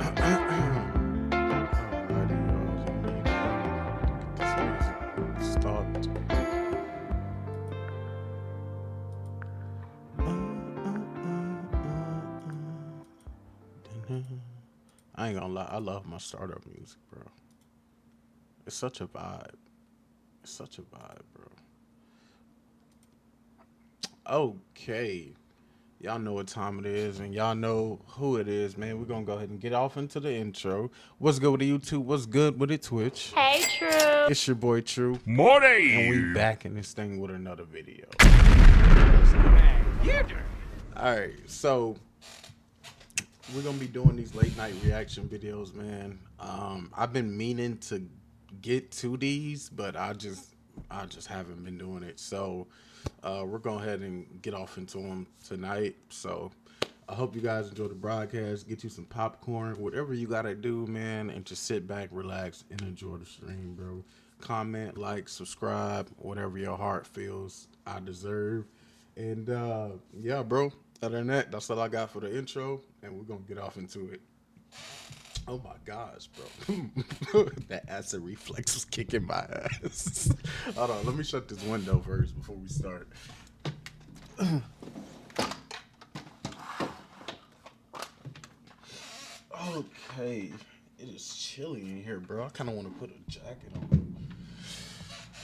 I ain't gonna lie, I love my startup music, bro. It's such a vibe. It's such a vibe, bro. Okay. Y'all know what time it is, and y'all know who it is, man. We're gonna go ahead and get off into the intro. What's good with the YouTube? What's good with the Twitch? Hey, True. It's your boy True. Morning! And we back in this thing with another video. Alright, so we're gonna be doing these late night reaction videos, man. I've been meaning to get to these, but I just haven't been doing it. So we're going ahead and get off into them tonight. So I hope you guys enjoy the broadcast. Get you some popcorn, whatever you gotta do, man, and just sit back, relax, and enjoy the stream, bro. Comment, like, subscribe, whatever your heart feels I deserve. And yeah, bro. Other than that, that's all I got for the intro, and we're gonna get off into it. Oh my gosh, bro. That acid reflex was kicking my ass. Hold on, let me shut this window first before we start. Okay. It is chilly in here, bro. I kind of want to put a jacket on.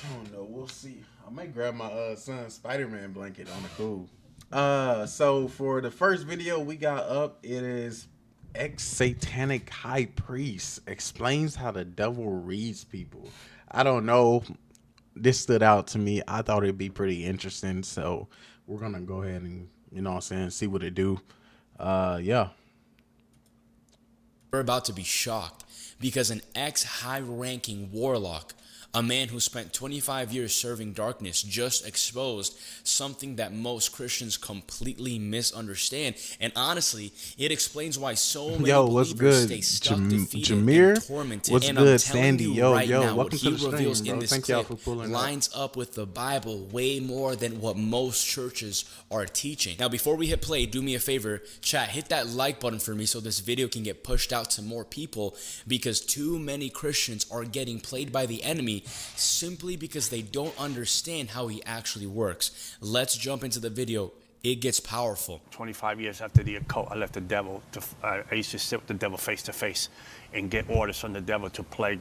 I don't know. We'll see. I might grab my son's Spider-Man blanket on the cool. So for the first video we got up, it is ex-satanic high priest explains how the devil reads people. I don't know. This stood out to me. I thought it'd be pretty interesting. So we're gonna go ahead and, you know what I'm saying, see what it do. Yeah. We're about to be shocked because an ex-high-ranking warlock, a man who spent 25 years serving darkness, just exposed something that most Christians completely misunderstand. And honestly, it explains why so many what's believers good? stay stuck, defeated, Jameer? and tormented. What's and good, I'm telling Sandy? you Yo, right now, welcome what to he the stream, reveals bro. in this Thank y'all clip for pulling up. lines up with the Bible way more than what most churches are teaching. Now, before we hit play, do me a favor, chat, hit that like button for me so this video can get pushed out to more people, because too many Christians are getting played by the enemy simply because they don't understand how he actually works. Let's jump into the video. It gets powerful. 25 years after the occult, I left the devil. I used to sit with the devil face to face and get orders from the devil to plague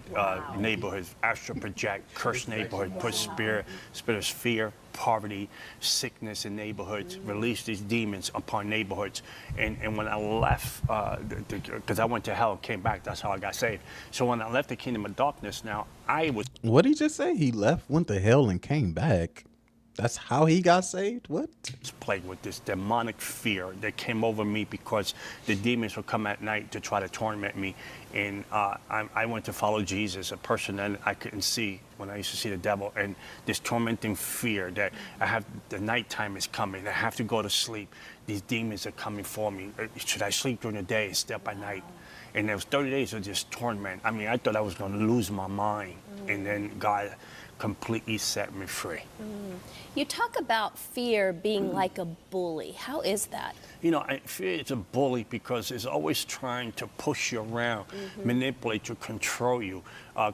neighborhoods, astral project, curse neighborhood, put spirit of fear, poverty, sickness in neighborhoods, release these demons upon neighborhoods. And when I left, because I went to hell and came back, that's how I got saved. So when I left the kingdom of darkness, now I was What did he just say? He left, went to hell, and came back. That's how he got saved? What? plagued with this demonic fear that came over me because the demons would come at night to try to torment me. And I went to follow Jesus, a person that I couldn't see when I used to see the devil, and this tormenting fear that I have, the nighttime is coming, I have to go to sleep. These demons are coming for me. Should I sleep during the day instead by night? And there was 30 days of just torment. I mean, I thought I was going to lose my mind. And then God completely set me free. You talk about fear being like a bully. How is that? You know, fear is a bully because it's always trying to push you around, manipulate you, control you,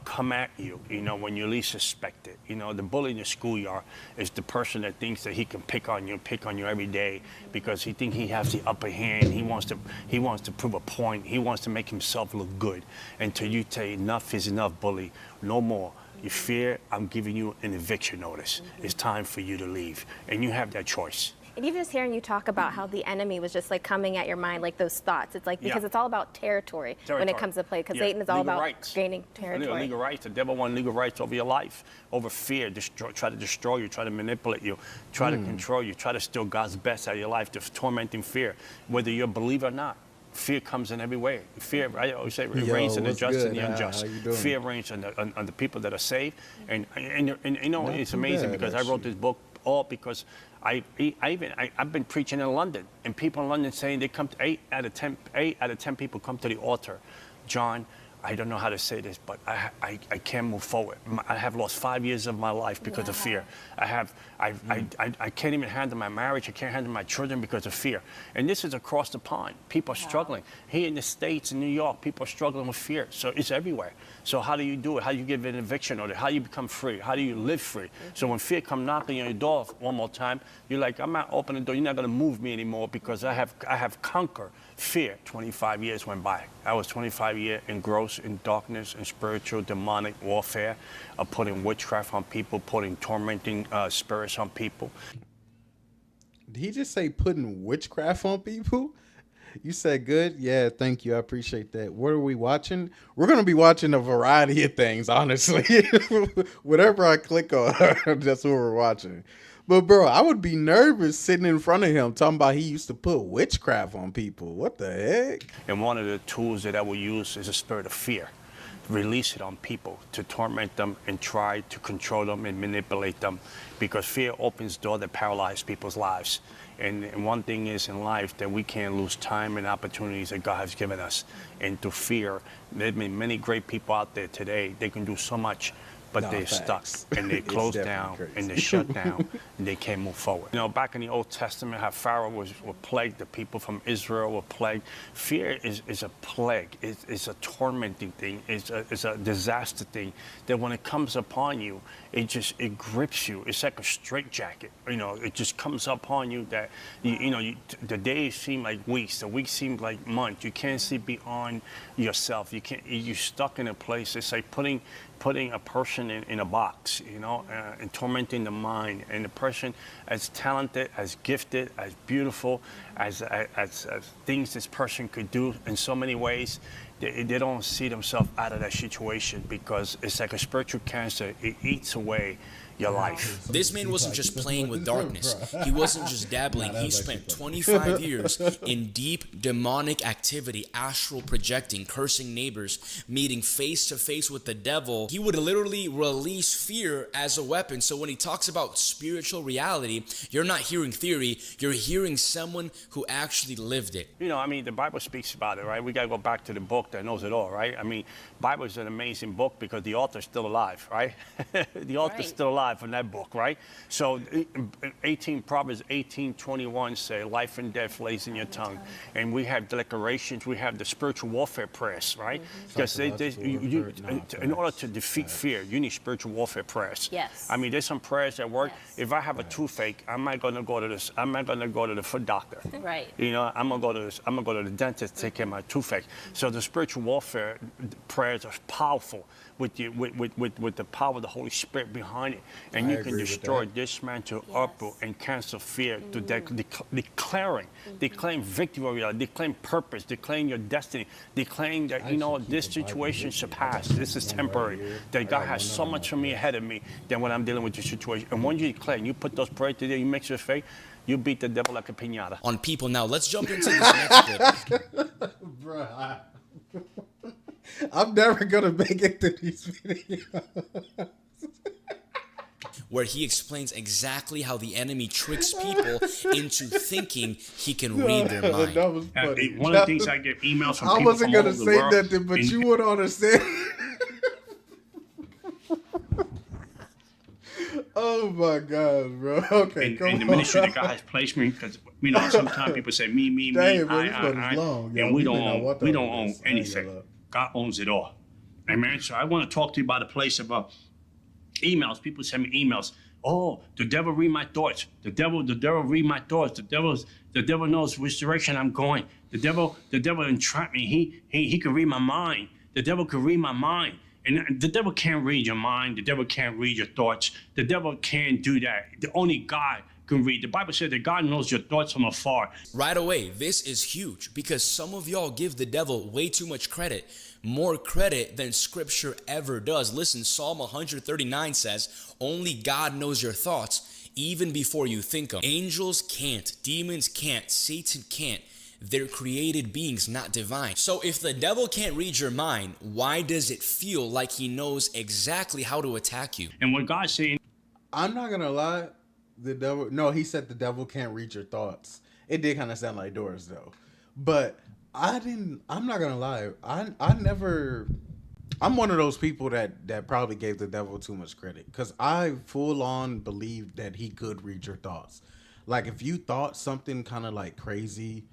come at you, you know, when you least suspect it. You know, the bully in the schoolyard is the person that thinks that he can pick on you every day because he thinks he has the upper hand. He wants to prove a point. He wants to make himself look good. Until you say enough is enough, bully, no more. You fear, I'm giving you an eviction notice. It's time for you to leave. And you have that choice. And even just hearing you talk about how the enemy was just like coming at your mind, like those thoughts, it's like, because it's all about territory when it comes to play, because Satan is all about gaining territory. Legal rights. The devil wants legal rights over your life, over fear, try to destroy you, try to manipulate you, try to control you, try to steal God's best out of your life, the tormenting fear, whether you're a believer or not. Fear comes in every way. Fear, I always say, reigns in the just and the unjust. Fear reigns on the people that are saved. And you know, it's amazing because I wrote this book all because I've been preaching in London, and people in London saying they come to 8 out of 10 people come to the altar. John, I don't know how to say this, but I can't move forward. I have lost 5 years of my life because of fear. I can't even handle my marriage. I can't handle my children because of fear. And this is across the pond. People are struggling. Here in the States, in New York, people are struggling with fear. So it's everywhere. So how do you do it? How do you give an eviction order? How do you become free? How do you live free? So when fear come knocking on your door one more time, you're like, I'm not opening the door. You're not going to move me anymore because I have conquered fear. 25 years went by. I was 25 years engrossed in darkness and spiritual demonic warfare, putting witchcraft on people, putting tormenting spirits on people. Did he just say putting witchcraft on people? You said good? Yeah, thank you. I appreciate that. What are we watching? We're going to be watching a variety of things, honestly. Whatever I click on, that's what we're watching. But, bro, I would be nervous sitting in front of him talking about he used to put witchcraft on people. What the heck? And one of the tools that I will use is a spirit of fear. Release it on people to torment them and try to control them and manipulate them, because fear opens doors that paralyze people's lives. And one thing is in life that we can't lose time and opportunities that God has given us. And through fear, there have been many great people out there today. They can do so much, but they're stuck and they close down and they shut down and they can't move forward. You know, back in the Old Testament, how Pharaoh were plagued, the people from Israel were plagued. Fear is a plague. It's a tormenting thing. It's a disaster thing that when it comes upon you, it grips you. It's like a straitjacket. You know, it just comes upon you that the days seem like weeks. The weeks seem like months. You can't see beyond yourself. You're stuck in a place. It's like putting a person in a box, and tormenting the mind. And the person as talented, as gifted, as beautiful, as things this person could do in so many ways, they don't see themselves out of that situation, because it's like a spiritual cancer. It eats away your life. This man wasn't just playing with darkness. He wasn't just dabbling. He spent 25 years in deep demonic activity, astral projecting, cursing neighbors, meeting face to face with the devil. He would literally release fear as a weapon. So when he talks about spiritual reality, you're not hearing theory, you're hearing someone who actually lived it. The Bible speaks about it, right? We got to go back to the book that knows it all, right? Bible is an amazing book because the author's still alive, right? The author's still alive in that book, right? So Proverbs 18:21 say, life and death lays in your tongue. And we have declarations, we have the spiritual warfare prayers, right? Because in order to defeat fear, you need spiritual warfare prayers. Yes. There's some prayers that work. Yes. If I have a toothache, I'm not going to go to the foot doctor. Right. I'm going to go to the dentist to take care of my toothache. So the spiritual warfare prayers are powerful with the power of the Holy Spirit behind it. And you can destroy, dismantle, uproot, and cancel fear to declaring victory, declaring purpose, declaring your destiny, declaring that, this situation should pass. This is temporary. That God has so much for me ahead of me than when I'm dealing with this situation. And when you declare and you put those prayers together, you mix your faith, you beat the devil like a piñata. On people. Now, let's jump into this next clip. Bruh. I'm never going to make it through these videos. Where he explains exactly how the enemy tricks people into thinking he can read their mind. That was funny. One of the things I get emails from people I wasn't from all going to over the say world, nothing, but you would understand. Oh my God, bro. Okay, in the ministry that God has placed me, because sometimes people say me, Damn, I, and we don't own anything. God owns it all. Amen. So I want to talk to you about a place of emails. People send me emails. Oh, the devil read my thoughts. The devil read my thoughts. The devil knows which direction I'm going. The devil entrapped me. He can read my mind. The devil can read my mind. And the devil can't read your mind. The devil can't read your thoughts. The devil can't do that. The only God can read. The Bible said that God knows your thoughts from afar. Right away, this is huge because some of y'all give the devil way too much credit. More credit than scripture ever does. Listen, Psalm 139 says, only God knows your thoughts even before you think them. Angels can't. Demons can't. Satan can't. They're created beings, not divine. So if the devil can't read your mind, why does it feel like he knows exactly how to attack you? And what God's saying, I'm not going to lie. He said the devil can't read your thoughts. It did kind of sound like Doris though. But I'm not going to lie. I never I'm one of those people that probably gave the devil too much credit, because I full on believed that he could read your thoughts. Like if you thought something kind of like crazy,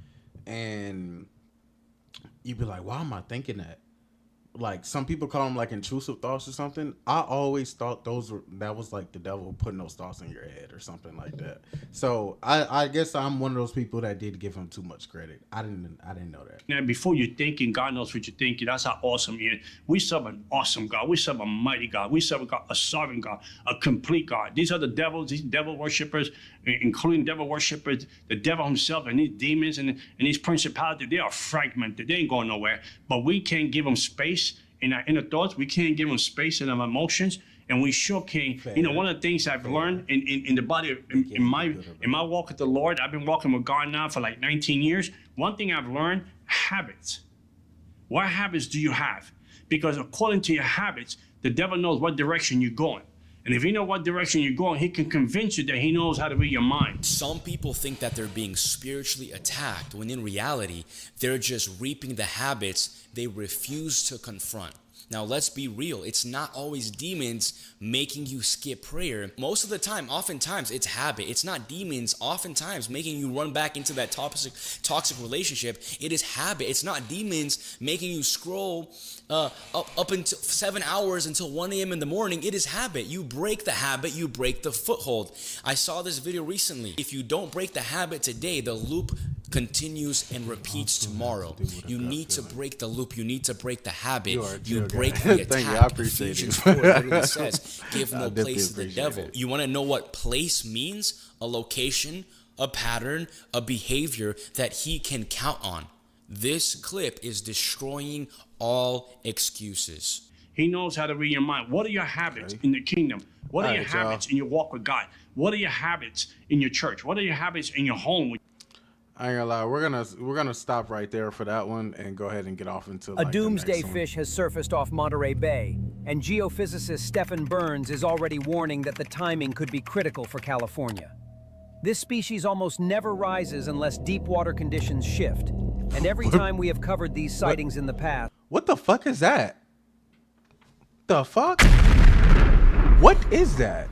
and you'd be like, why am I thinking that? Like some people call them like intrusive thoughts or something. I always thought that was like the devil putting those thoughts in your head or something like that. So I guess I'm one of those people that did give him too much credit. I didn't know that. Now, before you're thinking, God knows what you're thinking. That's how awesome He is. We serve an awesome God. We serve a mighty God. We serve a God, a sovereign God, a complete God. These are the devils, these devil worshippers, including devil worshippers, the devil himself and these demons and these principalities. They are fragmented. They ain't going nowhere. But we can't give them space in our inner thoughts. We can't give them space in our emotions. And we sure can. You know, one of the things I've learned in the body, in my walk with the Lord, I've been walking with God now for like 19 years. One thing I've learned, habits. What habits do you have? Because according to your habits, the devil knows what direction you're going. And if he knows what direction you're going, he can convince you that he knows how to read your mind. Some people think that they're being spiritually attacked, when in reality, they're just reaping the habits they refuse to confront. Now, let's be real. It's not always demons making you skip prayer. Most of the time, oftentimes, it's habit. It's not demons oftentimes making you run back into that toxic relationship. It is habit. It's not demons making you scroll up until 7 hours until 1 a.m. in the morning. It is habit. You break the habit, you break the foothold. I saw this video recently. If you don't break the habit today, the loop continues and repeats tomorrow. You need to break the loop. You need to break the habit. You break the attack. I appreciate Ephesians it. 4 literally says, give no place to the devil. You want to know what place means? A location, a pattern, a behavior that he can count on. This clip is destroying all excuses. He knows how to read your mind. What are your habits in the kingdom? What are your habits in your walk with God? What are your habits in your church? What are your habits in your home? I ain't gonna lie, we're gonna stop right there for that one and go ahead and get off into a doomsday fish has surfaced off Monterey Bay, and geophysicist Stephen Burns is already warning that the timing could be critical for California. This species almost never rises unless deep water conditions shift, and every time we have covered these sightings in the past. What the fuck is that? The fuck? What is that?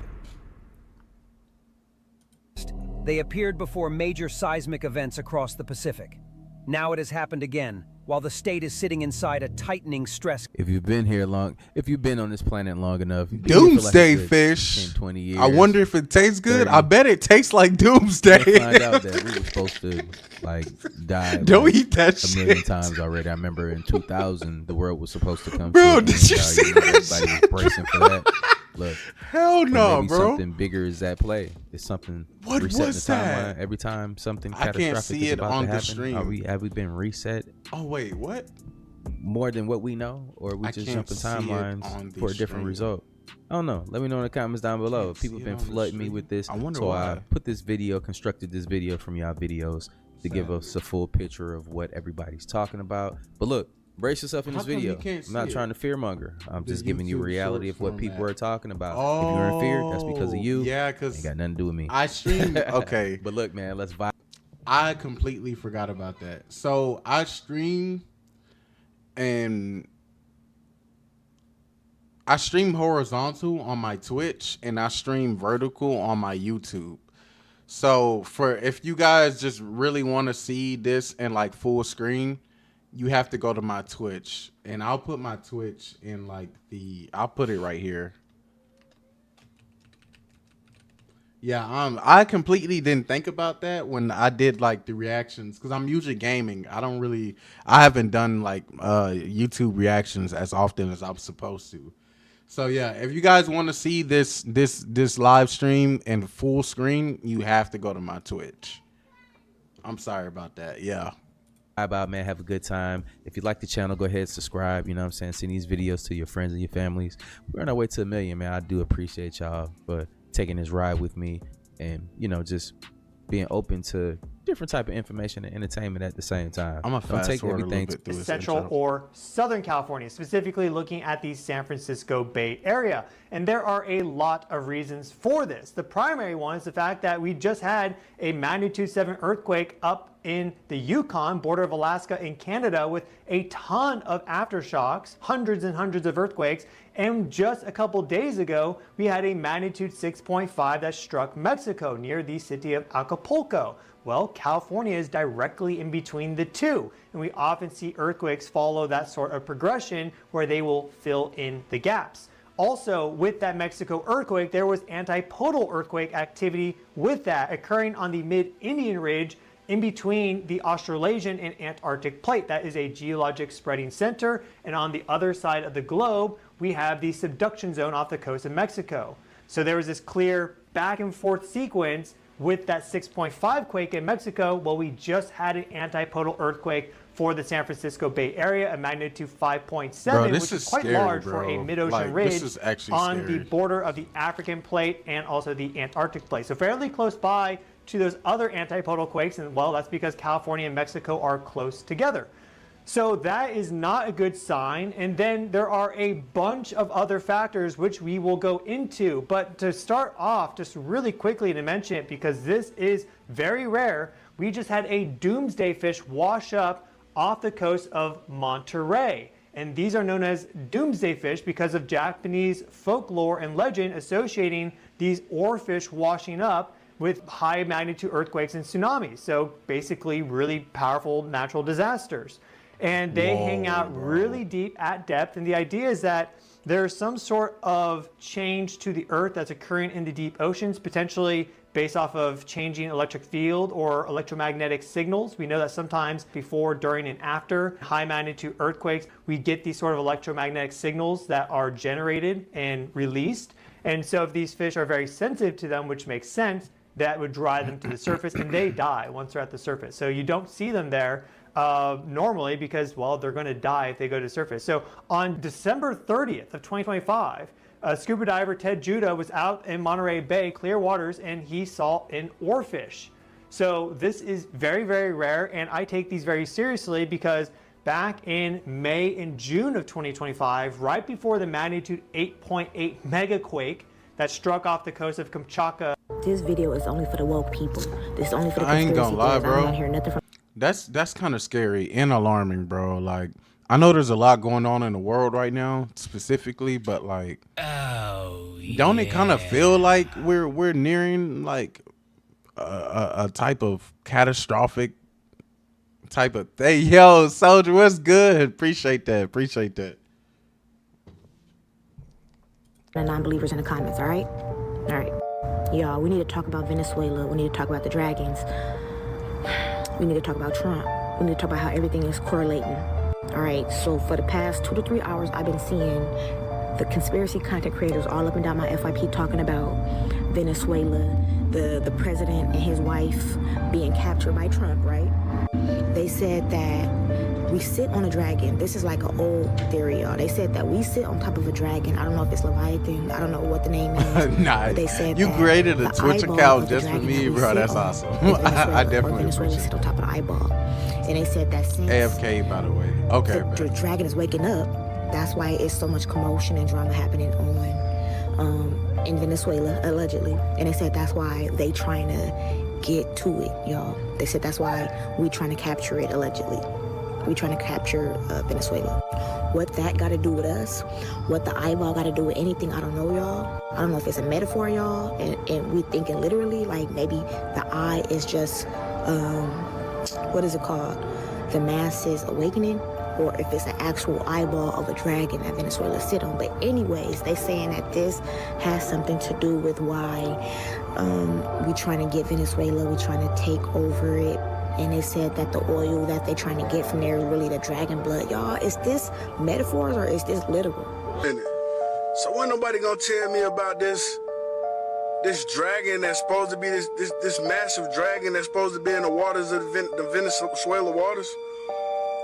They appeared before major seismic events across the Pacific. Now it has happened again, while the state is sitting inside a tightening stress. If you've been here long, if you've been on this planet long enough, doomsday fish. 10, 20 years. I wonder if it tastes good. 30. I bet it tastes like doomsday. Find out that we were supposed to like die. Don't eat that a million shit. times already. I remember in 2000, the world was supposed to come. Bro, to did you see that everybody was bracing for that. Look, hell no, maybe bro. Something bigger is at play. It's something. What resetting was the timeline. that? Every time something I catastrophic can't see is it about on to the happen, stream. have we been reset Oh wait, what? more than what we know, or we I just can't jumping see it on timelines the for a different stream. result? I don't know. Let me know in the comments down below. Can't People see have it been on the flooding me stream. with this. I wonder so why. I constructed this video from y'all videos to give us a full picture of what everybody's talking about. But look, brace yourself in How this come you video. can't I'm not see trying it? to fearmonger. I'm The just giving you YouTube reality short of what people format. are talking about. If you're in fear, that's because of you. Yeah, Ain't because got nothing to do with me. I stream. Okay, But look, man, let's vibe. I completely forgot about that. So I stream, and I stream horizontal on my Twitch, and I stream vertical on my YouTube. So for if you guys just really want to see this in like full screen, you have to go to my Twitch, and I'll put my Twitch in like I'll put it right here. Yeah, I completely didn't think about that when I did like the reactions, because I'm usually gaming. I haven't done like YouTube reactions as often as I'm supposed to. So yeah, if you guys want to see this live stream in full screen, you have to go to my Twitch. I'm sorry about that. Yeah. Out, man. Have a good time. If you like the channel, go ahead, subscribe. You know what I'm saying? Send these videos to your friends and your families. We're on our way to 1 million, man. I do appreciate y'all for taking this ride with me, and you know, just being open to different type of information and entertainment at the same time. I'm gonna fast forward a little bit through this Central intro. or Southern California, specifically looking at the San Francisco Bay Area. And there are a lot of reasons for this. The primary one is the fact that we just had a magnitude 7 earthquake up in the Yukon, border of Alaska and Canada, with a ton of aftershocks, hundreds and hundreds of earthquakes. And just a couple days ago, we had a magnitude 6.5 that struck Mexico near the city of Acapulco. Well, California is directly in between the two, and we often see earthquakes follow that sort of progression where they will fill in the gaps. Also, with that Mexico earthquake, there was antipodal earthquake activity with that occurring on the mid-Indian ridge in between the Australasian and Antarctic plate. That is a geologic spreading center, and on the other side of the globe, we have the subduction zone off the coast of Mexico. So there was this clear back and forth sequence with that 6.5 quake in Mexico. Well, we just had an antipodal earthquake for the San Francisco Bay Area, a magnitude 5.7, which is quite large for a mid-ocean ridge on the border of the African plate and also the Antarctic plate. So fairly close by to those other antipodal quakes, and well, that's because California and Mexico are close together. So that is not a good sign. And then there are a bunch of other factors which we will go into. But to start off, just really quickly to mention it, because this is very rare, we just had a doomsday fish wash up off the coast of Monterey. And these are known as doomsday fish because of Japanese folklore and legend associating these oarfish washing up with high magnitude earthquakes and tsunamis. So basically really powerful natural disasters. And they hang out really deep at depth. And the idea is that there's some sort of change to the Earth that's occurring in the deep oceans, potentially based off of changing electric field or electromagnetic signals. We know that sometimes before, during, and after high magnitude earthquakes, we get these sort of electromagnetic signals that are generated and released. And so if these fish are very sensitive to them, which makes sense, that would drive them to the surface, and they die once they're at the surface. So you don't see them there normally because, well, they're going to die if they go to the surface. So on December 30th of 2025, scuba diver Ted Judah was out in Monterey Bay, clear waters, and he saw an oarfish. So this is very, very rare, and I take these very seriously because back in May and June of 2025, right before the magnitude 8.8 megaquake that struck off the coast of Kamchatka. This video is only for the woke people. This is only for the I ain't gonna lie, I don't want bro. to hear nothing from That's kind of scary and alarming, bro. Like, I know there's a lot going on in the world right now, specifically, but like, don't it kind of feel like we're nearing like a type of catastrophic type of thing? Yo, Soldier, what's good? Appreciate that. Appreciate that. the non-believers in the comments, all right? All right. Y'all, we need to talk about Venezuela. We need to talk about the dragons. We need to talk about Trump. We need to talk about how everything is correlating. All right, so for the past 2 to 3 hours, I've been seeing the conspiracy content creators all up and down my FYP talking about Venezuela, the president and his wife being captured by Trump, right? They said that we sit on a dragon. This is like an old theory, y'all. They said that we sit on top of a dragon. I don't know if it's Leviathan. I don't know what the name is. Nah, they said you created a Twitch account just for dragon me, that we bro. sit That's on awesome. is Venezuela, I definitely Venezuela appreciate sit on top of the eyeball. And they said that since AFK, by the way. Okay, the dragon is waking up, that's why it's so much commotion and drama happening on in Venezuela, allegedly. And they said that's why they trying to get to it, y'all. They said that's why we trying to capture it, allegedly. We trying to capture Venezuela. What that got to do with us, what the eyeball got to do with anything, I don't know, y'all. I don't know if it's a metaphor, y'all, and we thinking literally, like maybe the eye is just, what is it called? The masses awakening, or if it's an actual eyeball of a dragon that Venezuela sit on. But anyways, they saying that this has something to do with why we trying to get Venezuela, we trying to take over it. And they said that the oil that they trying to get from there is really the dragon blood. Y'all, is this metaphors or is this literal? So when nobody gonna tell me about this dragon that's supposed to be this massive dragon that's supposed to be in the waters of the Venezuela waters?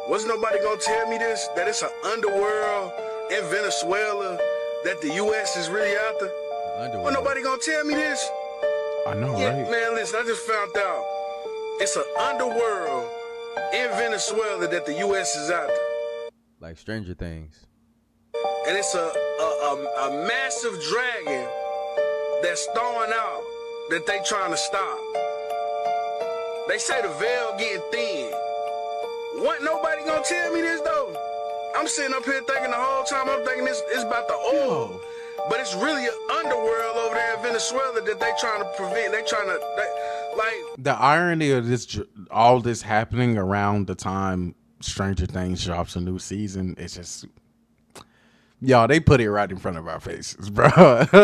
Wasn't nobody gonna tell me this? That it's an underworld in Venezuela, that the U.S. is really out there? Wasn't nobody gonna tell me this? I know, Yeah, right? man, listen, I just found out It's an underworld in Venezuela that the U.S. is out there. Like Stranger Things. And it's a massive dragon that's throwing out that they trying to stop. They say the veil getting thin. What, nobody gonna tell me this though? I'm sitting up here thinking the whole time, I'm thinking it's about the oil. But it's really an underworld over there in Venezuela that they trying to prevent. The irony of this, all this happening around the time Stranger Things drops a new season, it's just, y'all, they put it right in front of our faces, bro. What's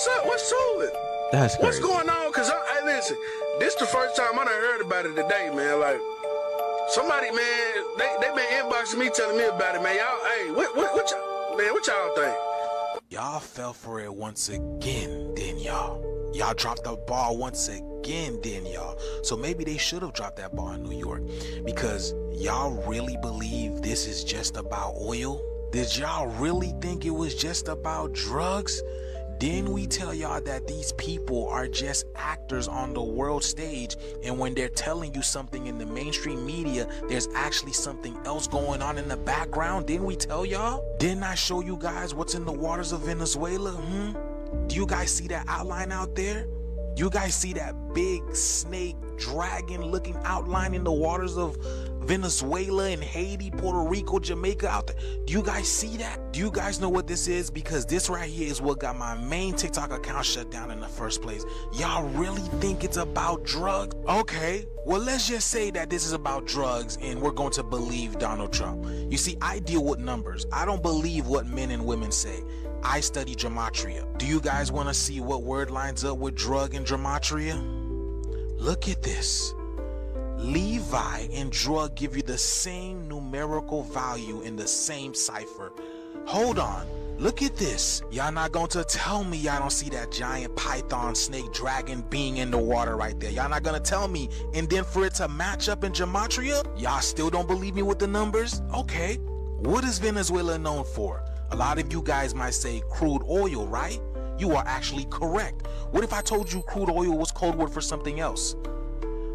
up? What's to it? That's crazy. What's going on? Cause hey, listen, this the first time I done heard about it today, man. Like, somebody, man, they been inboxing me, telling me about it, man. Y'all, hey, what y'all think? Y'all fell for it once again, didn't y'all? Y'all dropped the ball once again, didn't y'all? So maybe they should have dropped that ball in New York, because y'all really believe this is just about oil? Did y'all really think it was just about drugs? Didn't we tell y'all that these people are just actors on the world stage, and when they're telling you something in the mainstream media, there's actually something else going on in the background? Didn't we tell y'all? Didn't I show you guys what's in the waters of Venezuela? Do you guys see that outline out there? You guys see that big snake dragon looking outline in the waters of Venezuela and Haiti, Puerto Rico, Jamaica out there? Do you guys see that? Do you guys know what this is? Because this right here is what got my main TikTok account shut down in the first place. Y'all really think it's about drugs? Okay, well, let's just say that this is about drugs and we're going to believe Donald Trump. You see, I deal with numbers. I don't believe what men and women say. I study gematria. Do you guys want to see what word lines up with drug and gematria? Look at this. Levi and drug give you the same numerical value in the same cipher. Hold on. Look at this. Y'all not going to tell me y'all don't see that giant python, snake, dragon being in the water right there. Y'all not going to tell me. And then for it to match up in gematria, y'all still don't believe me with the numbers? Okay. What is Venezuela known for? A lot of you guys might say crude oil, right? You are actually correct. What if I told you crude oil was code word for something else?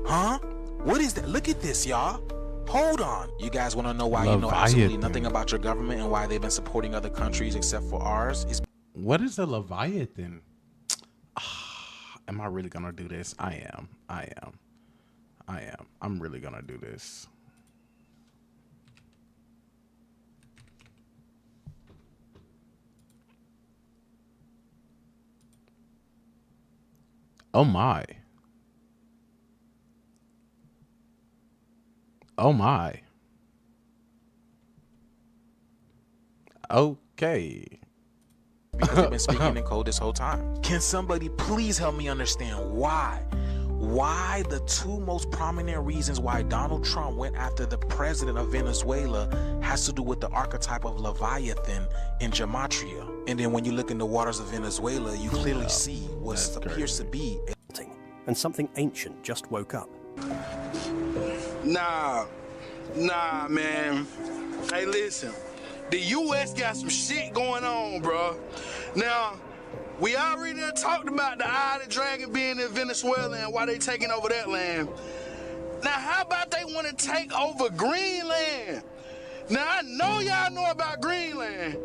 Huh? What is that? Look at this, y'all. Hold on. You guys want to know why you know absolutely nothing about your government and why they've been supporting other countries except for ours? What is a Leviathan? Am I really gonna do this? I am. I'm really gonna do this. Oh my. Oh my. Okay. Because they've been speaking in code this whole time. Can somebody please help me understand why? Why the two most prominent reasons why Donald Trump went after the president of Venezuela has to do with the archetype of Leviathan in gematria. And then when you look in the waters of Venezuela, you clearly see what appears to be. And something ancient just woke up. Nah, man. Hey, listen. The U.S. got some shit going on, bro. Now, we already talked about the Eye of the Dragon being in Venezuela and why they taking over that land. Now, how about they want to take over Greenland? Now, I know y'all know about Greenland.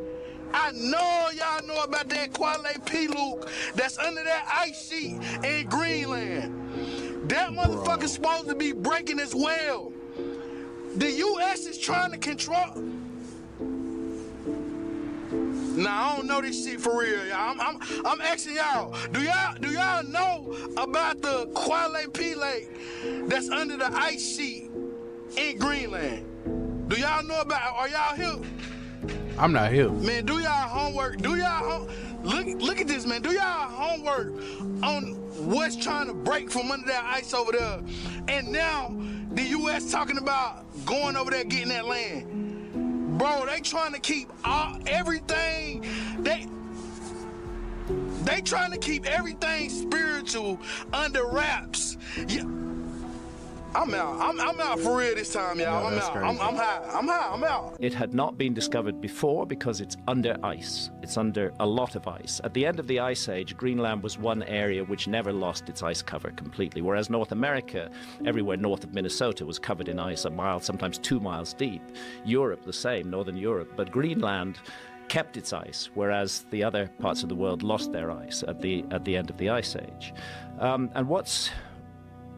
I know y'all know about that Kwale-Piluk that's under that ice sheet in Greenland. That motherfucker's supposed to be breaking as well. The U.S. is trying to control. Nah, I don't know this shit for real, y'all. I'm asking y'all. Do y'all know about the Kwale-Piluk that's under the ice sheet in Greenland? Do y'all know about? Are y'all here? I'm not here. Man, do y'all homework. Look at this, man. Do y'all homework on what's trying to break from under that ice over there. And now the U.S. talking about going over there getting that land. Bro, they trying to keep everything. They trying to keep everything spiritual under wraps. Yeah. I'm out. I'm out for real this time, y'all. I'm out. I'm high. I'm out. It had not been discovered before because it's under ice. It's under a lot of ice. At the end of the Ice Age, Greenland was one area which never lost its ice cover completely, whereas North America, everywhere north of Minnesota, was covered in ice a mile, sometimes 2 miles deep. Europe, the same, Northern Europe. But Greenland kept its ice, whereas the other parts of the world lost their ice at the end of the Ice Age. And what's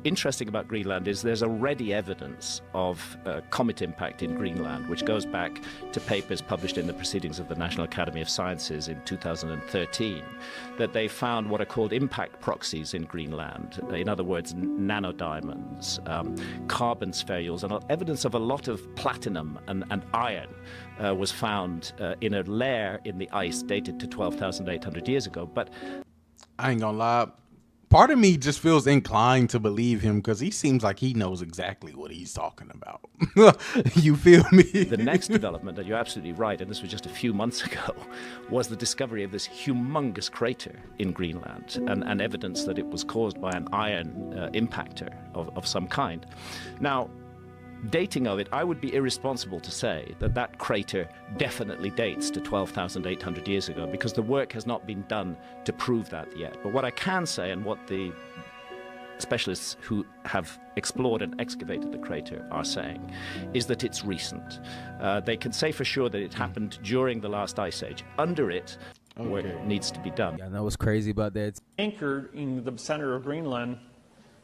interesting about Greenland is there's already evidence of comet impact in Greenland, which goes back to papers published in the Proceedings of the National Academy of Sciences in 2013, that they found what are called impact proxies in Greenland. In other words, nanodiamonds, carbon spherules, and evidence of a lot of platinum and iron was found in a layer in the ice dated to 12,800 years ago. But I ain't gonna lie, part of me just feels inclined to believe him because he seems like he knows exactly what he's talking about. You feel me? The next development, and you're absolutely right, and this was just a few months ago, was the discovery of this humongous crater in Greenland and evidence that it was caused by an iron impactor of some kind. Now, dating of it, I would be irresponsible to say that that crater definitely dates to 12,800 years ago, because the work has not been done to prove that yet. But what I can say, and what the specialists who have explored and excavated the crater are saying, is that it's recent. They can say for sure that it happened during the last ice age. Under it, work needs to be done. I know what's crazy about that. Anchored in the center of Greenland,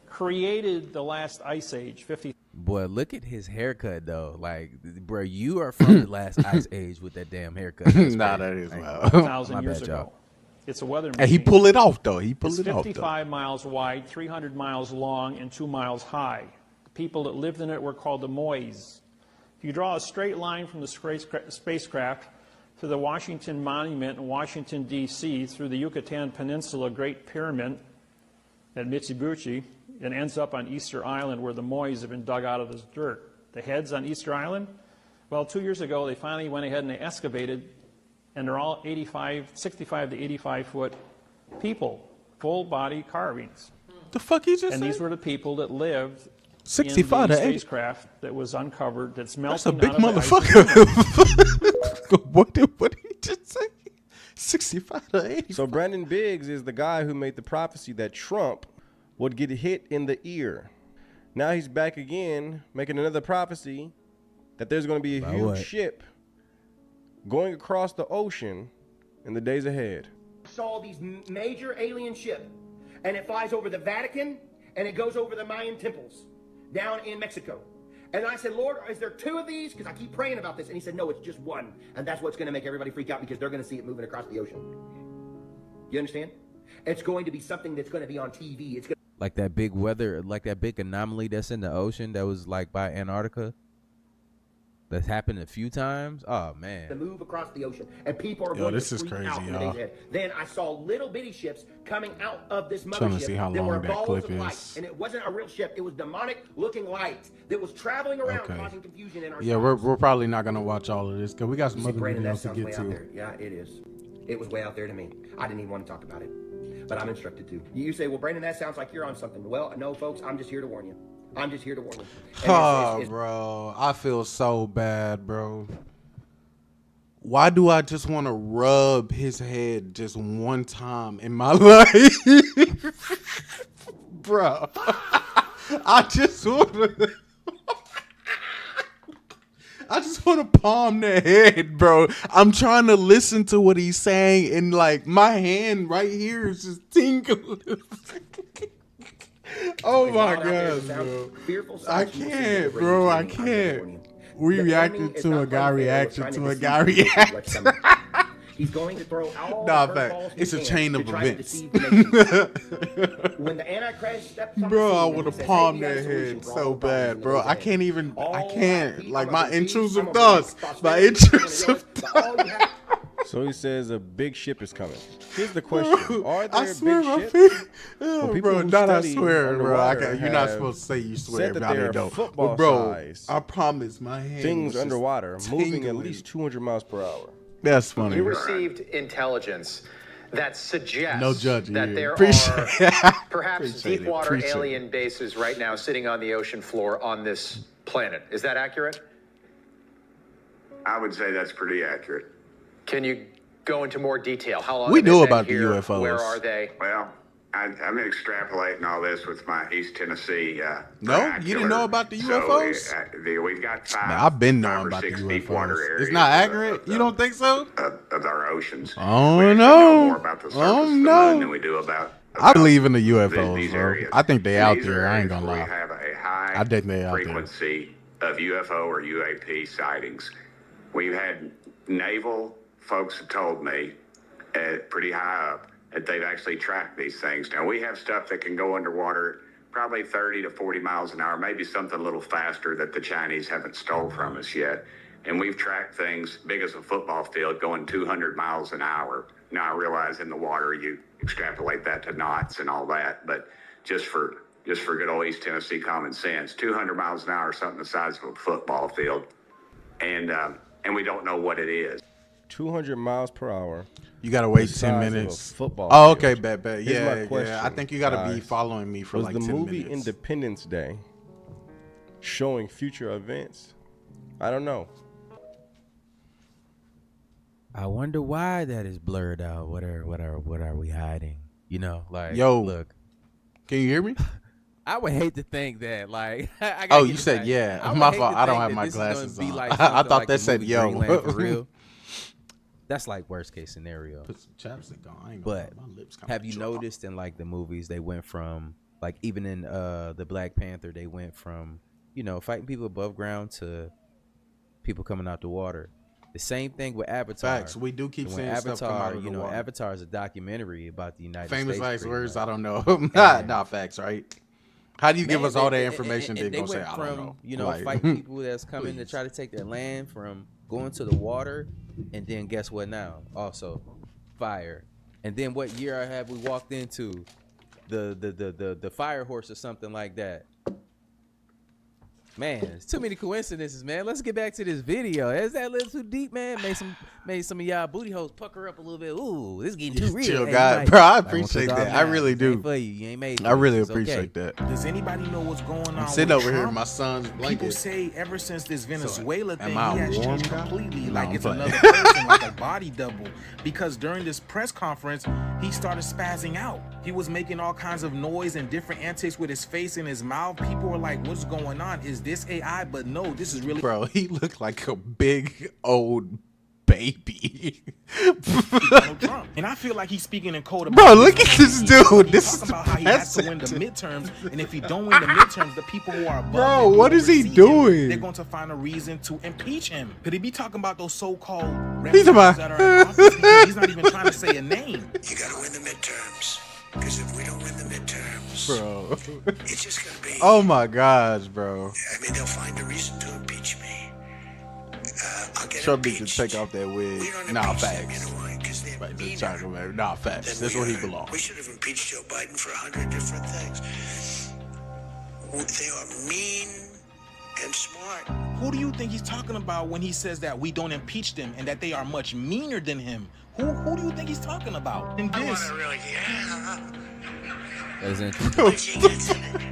created the last ice age, 50. Boy, look at his haircut though. Like, bro, you are from the last ice age with that damn haircut. Nah, that is wild. 1,000 years ago. It's a weather machine. And he pulled it off though. He pulled it off. 55 miles wide, 300 miles long, and 2 miles high. The people that lived in it were called the Mois. If you draw a straight line from the spacecraft to the Washington Monument in Washington, D.C., through the Yucatan Peninsula Great Pyramid at Mitsubishi, and ends up on Easter Island, where the Mois have been dug out of this dirt. The heads on Easter Island, well, 2 years ago, they finally went ahead and they excavated, and they're all 65 to 85 foot people, full body carvings. The fuck he just And said? These were the people that lived 65 in the to 80. spacecraft that was uncovered, that's melting. That's a big out of the ice. motherfucker. What did he just say? 65 to 80. So Brandon Biggs is the guy who made the prophecy that Trump would get hit in the ear. Now he's back again, making another prophecy that there's going to be a huge ship going across the ocean in the days ahead. Saw these major alien ship, and it flies over the Vatican, and it goes over the Mayan temples down in Mexico. And I said, Lord, is there two of these? Because I keep praying about this. And he said, no, it's just one. And that's what's going to make everybody freak out, because they're going to see it moving across the ocean. You understand? It's going to be something that's going to be on TV. It's going like that big weather, like that big anomaly that's in the ocean that was like by Antarctica. That's happened a few times. Oh man. to move across the ocean, and people are going this to is freak crazy, out in the y'all. days ahead. Then I saw little bitty ships coming out of this Trying to see mothership how that were long that balls clip of light, is. and it wasn't a real ship. It was demonic looking light that was traveling around, Okay. causing confusion in our Yeah, we're probably not gonna watch all of this because we got some other Brandon, that videos to sounds get way out to. there. Yeah, it is. It was way out there to me. I didn't even want to talk about it, but I'm instructed to. You say, well, Brandon, that sounds like you're on something. Well, no, folks, I'm just here to warn you. I'm just here to warn you. And Oh, bro, I feel so bad, bro. Why do I just want to rub his head just one time in my life, bro? I just want to. I just want to palm their head, bro. I'm trying to listen to what he's saying, and like my hand right here is just tingling. Oh my God, bro. I can't, bro. I can't. We reacted to a guy reaction to a guy reaction. He's going to throw all Nah, the fact. curveballs he It's a can chain to of try to events. deceive the nation. When the Antichrist steps on the Bro, I scene and would he have says, palmed "Hey, we got a their solution head for all so the problems bad, in bro. the I world." can't even. I can't. Like my intrusive I'm thoughts. gonna My bring peace, intrusive all you have- So he says a big ship is coming. Here's the question: are there I swear, big my ships? feet. Well, Oh, people bro, who not I study swear, bro. underwater You're not have supposed to say you swear said that about they're it, though. football But bro, size I promise, my hand. things was just underwater moving at tingling. least 200 miles per hour. That's funny. We received intelligence that suggests No judging that here. there Appreciate are perhaps Appreciate it. deep water Appreciate alien bases right now sitting on the ocean floor on this planet. Is that accurate? I would say that's pretty accurate. Can you go into more detail? How long We have they knew been about the here? UFOs. Where are they? Well, I've been extrapolating all this with my East Tennessee. No, you didn't know about the UFOs? So we've got five. Man, I've been five knowing or about the six deep water UFOs. areas It's not of accurate. You don't think so? Of our oceans. Oh We actually no. know more about the surface Oh of the moon no. than we do about I believe in the these UFOs, bro. areas. I think they And out these are there. I ain't areas gonna where lie. We have a high I think they out there. frequency of UFO or UAP sightings. We've had naval folks have told me pretty high up that they've actually tracked these things. Now, we have stuff that can go underwater probably 30 to 40 miles an hour, maybe something a little faster that the Chinese haven't stole from us yet. And we've tracked things big as a football field going 200 miles an hour. Now, I realize in the water you extrapolate that to knots and all that, but just for good old East Tennessee common sense, 200 miles an hour, something the size of a football field, and we don't know what it is. 200 miles per hour. You gotta wait the 10 size of a minutes. football Oh, field. okay, bet. Here's Yeah, my yeah. question, I think you gotta be guys. following me for Was like the 10 movie minutes. Independence Day showing future events? I don't know. I wonder why that is blurred out. What are we hiding? You know, like, Yo, look. Can you hear me? I would hate to think that, like, I gotta Oh, get you this said right. yeah. I would My hate fault. to I don't think have that my this is gonna glasses be on. like I something thought like that the said movie yo. Greenland for real. That's like worst case scenario. Put some chapstick on. I ain't gonna But lie, my lips kinda have you dry. noticed in like the movies they went from like even in the Black Panther they went from, you know, fighting people above ground to people coming out the water. The same thing with Avatar. Facts. We do keep And seeing when stuff come Avatar, out of the you know, water. Avatar is a documentary about the United Famous States. last pretty words. much. I don't know. And- Not facts, right? How do you give Man, us all that they- information? and Then they gonna say went I from, don't know. you know, Like, fighting people that's coming to try to take their land from going to the water, and then guess what now? Also, fire. And then what year have we walked into? The fire horse or something like that. Man, it's too many coincidences, man. Let's get back to this video. Is that a little too deep, man? Made some of y'all booty holes pucker up a little bit. Ooh, this is getting too real. Chill, Hey, God, you might- bro. I might wanna appreciate click that. off I now. really This ain't do. for you. You ain't made I really this. It's okay. appreciate that. Does anybody know what's going on? I'm sitting with over here in Trump? my son's blanket. People say ever since this Venezuela thing, he am I has warm, changed guy? completely. No, Like I'm it's playing. another person, like a body double. Because during this press conference, he started spazzing out. He was making all kinds of noise and different antics with his face and his mouth. People were like, "What's going on? Is this AI?" But no, this is really. Bro, he looked like a big old baby. Donald Trump. And I feel like he's speaking in code. Bro, look at this dude. He's This talking is about how he has to win the midterms, and if he don't win the midterms, the people who are above Bro, him, who what is he oversee him, doing? they're going to find a reason to impeach him. Could he be talking about those so-called He's about- refugees that are in office? He's not even trying to say a name. You gotta win the midterms. Because if we don't win the midterms, Bro. it's just gonna be. Oh my gosh, bro. I mean, they'll find a reason to impeach me. I'll get Trump needs impeached. to take off that wig. Nah, facts. Right, just talking about nah, facts. That's where he belongs. We should have impeached Joe Biden for 100 different things. They are mean and smart. Who do you think he's talking about when he says that we don't impeach them and that they are much meaner than him? Who do you think he's talking about? In I this. wanna really, That is interesting.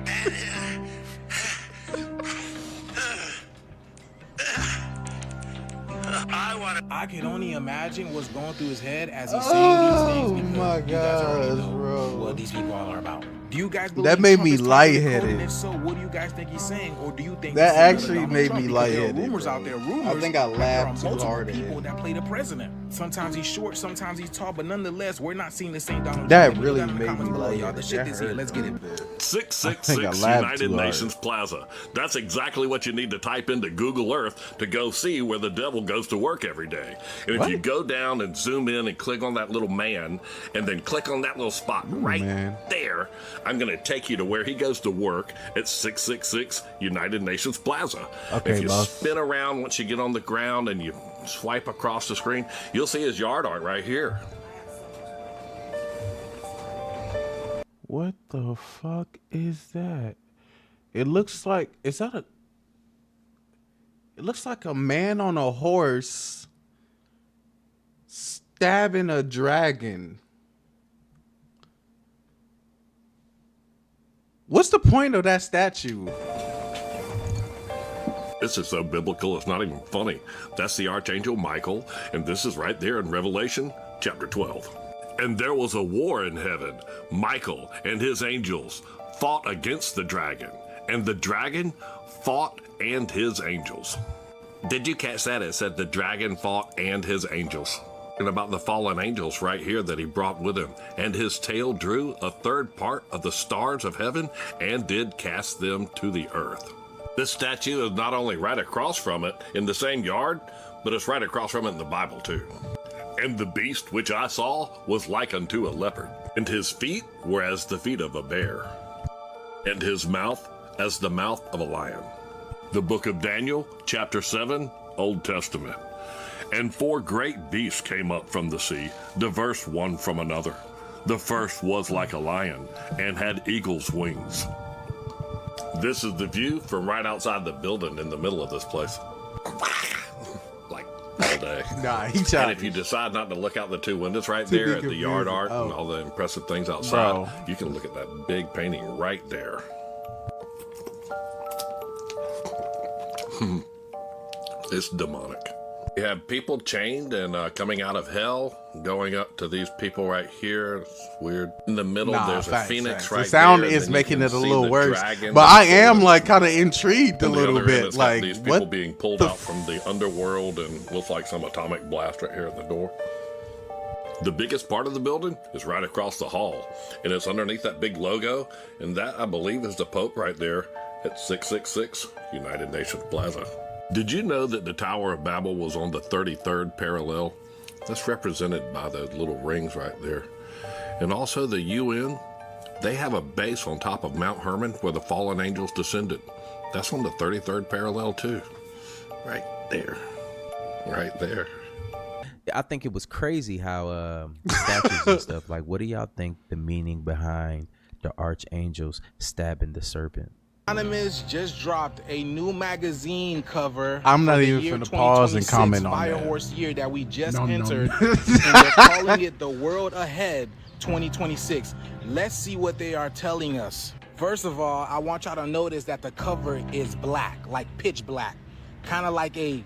I can only imagine what's going through his head as he's saying these things. Oh my You guys already gosh, know bro. what these people all are about. Do you guys believe That made Trump me is trying to decode it? lightheaded. If so, what do you guys think he's saying? Or do you think That this is another actually Donald made Trump? me Because there are lightheaded, rumors bro. out there. I Rumors think I that there laughed are too multiple hard at people it. that play the president. Sometimes he's short, sometimes he's tall, but nonetheless, we're not seeing the same Donald That Trump. really Leave in the made comments me below, y'all. lightheaded. The shit That is here. hurt Let's get it. I think 666 I laughed United too hard. Nations Plaza. That's exactly what you need to type into Google Earth to go see where the devil goes to work every day. And if What? you go down and zoom in and click on that little man, and then click on that little spot right man. there, I'm going to take you to where he goes to work at 666 United Nations Plaza. Okay, if you boss. spin around once you get on the ground and you swipe across the screen, you'll see his yard art right here. What the fuck is that? It looks like it looks like a man on a horse stabbing a dragon. What's the point of that statue? This is so biblical, it's not even funny. That's the Archangel Michael, and this is right there in Revelation chapter 12. And there was a war in heaven. Michael and his angels fought against the dragon, and the dragon fought and his angels. Did you catch that? It said the dragon fought and his angels. And about the fallen angels right here that he brought with him. And his tail drew a third part of the stars of heaven and did cast them to the earth. This statue is not only right across from it in the same yard, but it's right across from it in the Bible too. And the beast which I saw was like unto a leopard, and his feet were as the feet of a bear, and his mouth as the mouth of a lion. The book of Daniel, chapter 7, Old Testament. And 4 great beasts came up from the sea, diverse one from another. The first was like a lion, and had eagle's wings. This is the view from right outside the building in the middle of this place. Like all day. Nah, he And tried. if you decide not to look out the 2 windows right there at the yard art and all the impressive things outside, Bro. you can look at that big painting right there. It's demonic. You have people chained and coming out of hell, going up to these people right here. It's weird. In the middle, Nah, there's a facts, phoenix facts. right The sound there. and is then you making can it a see little the worse. dragon But that's I am pulling- like kind of intrigued a on the little other end, bit. it's got Like these people what? being pulled out from the underworld and looks like some atomic blast right here at the door. The biggest part of the building is right across the hall, and it's underneath that big logo, and that, I believe, is the Pope right there at 666 United Nations Plaza. Did you know that the Tower of Babel was on the 33rd parallel? That's represented by those little rings right there. And also the UN, they have a base on top of Mount Hermon where the fallen angels descended. That's on the 33rd parallel too. Right there. Right there. I think it was crazy how statues and stuff. Like, what do y'all think the meaning behind the archangels stabbing the serpent? Anonymous just dropped a new magazine cover. I'm not for the even year finna pause and 2026 comment on Fire that. Horse year that we just No, no, entered, no. and they're calling it the World Ahead 2026. Let's see what they are telling us. First of all, I want y'all to notice that the cover is black, like pitch black. Kind of like a,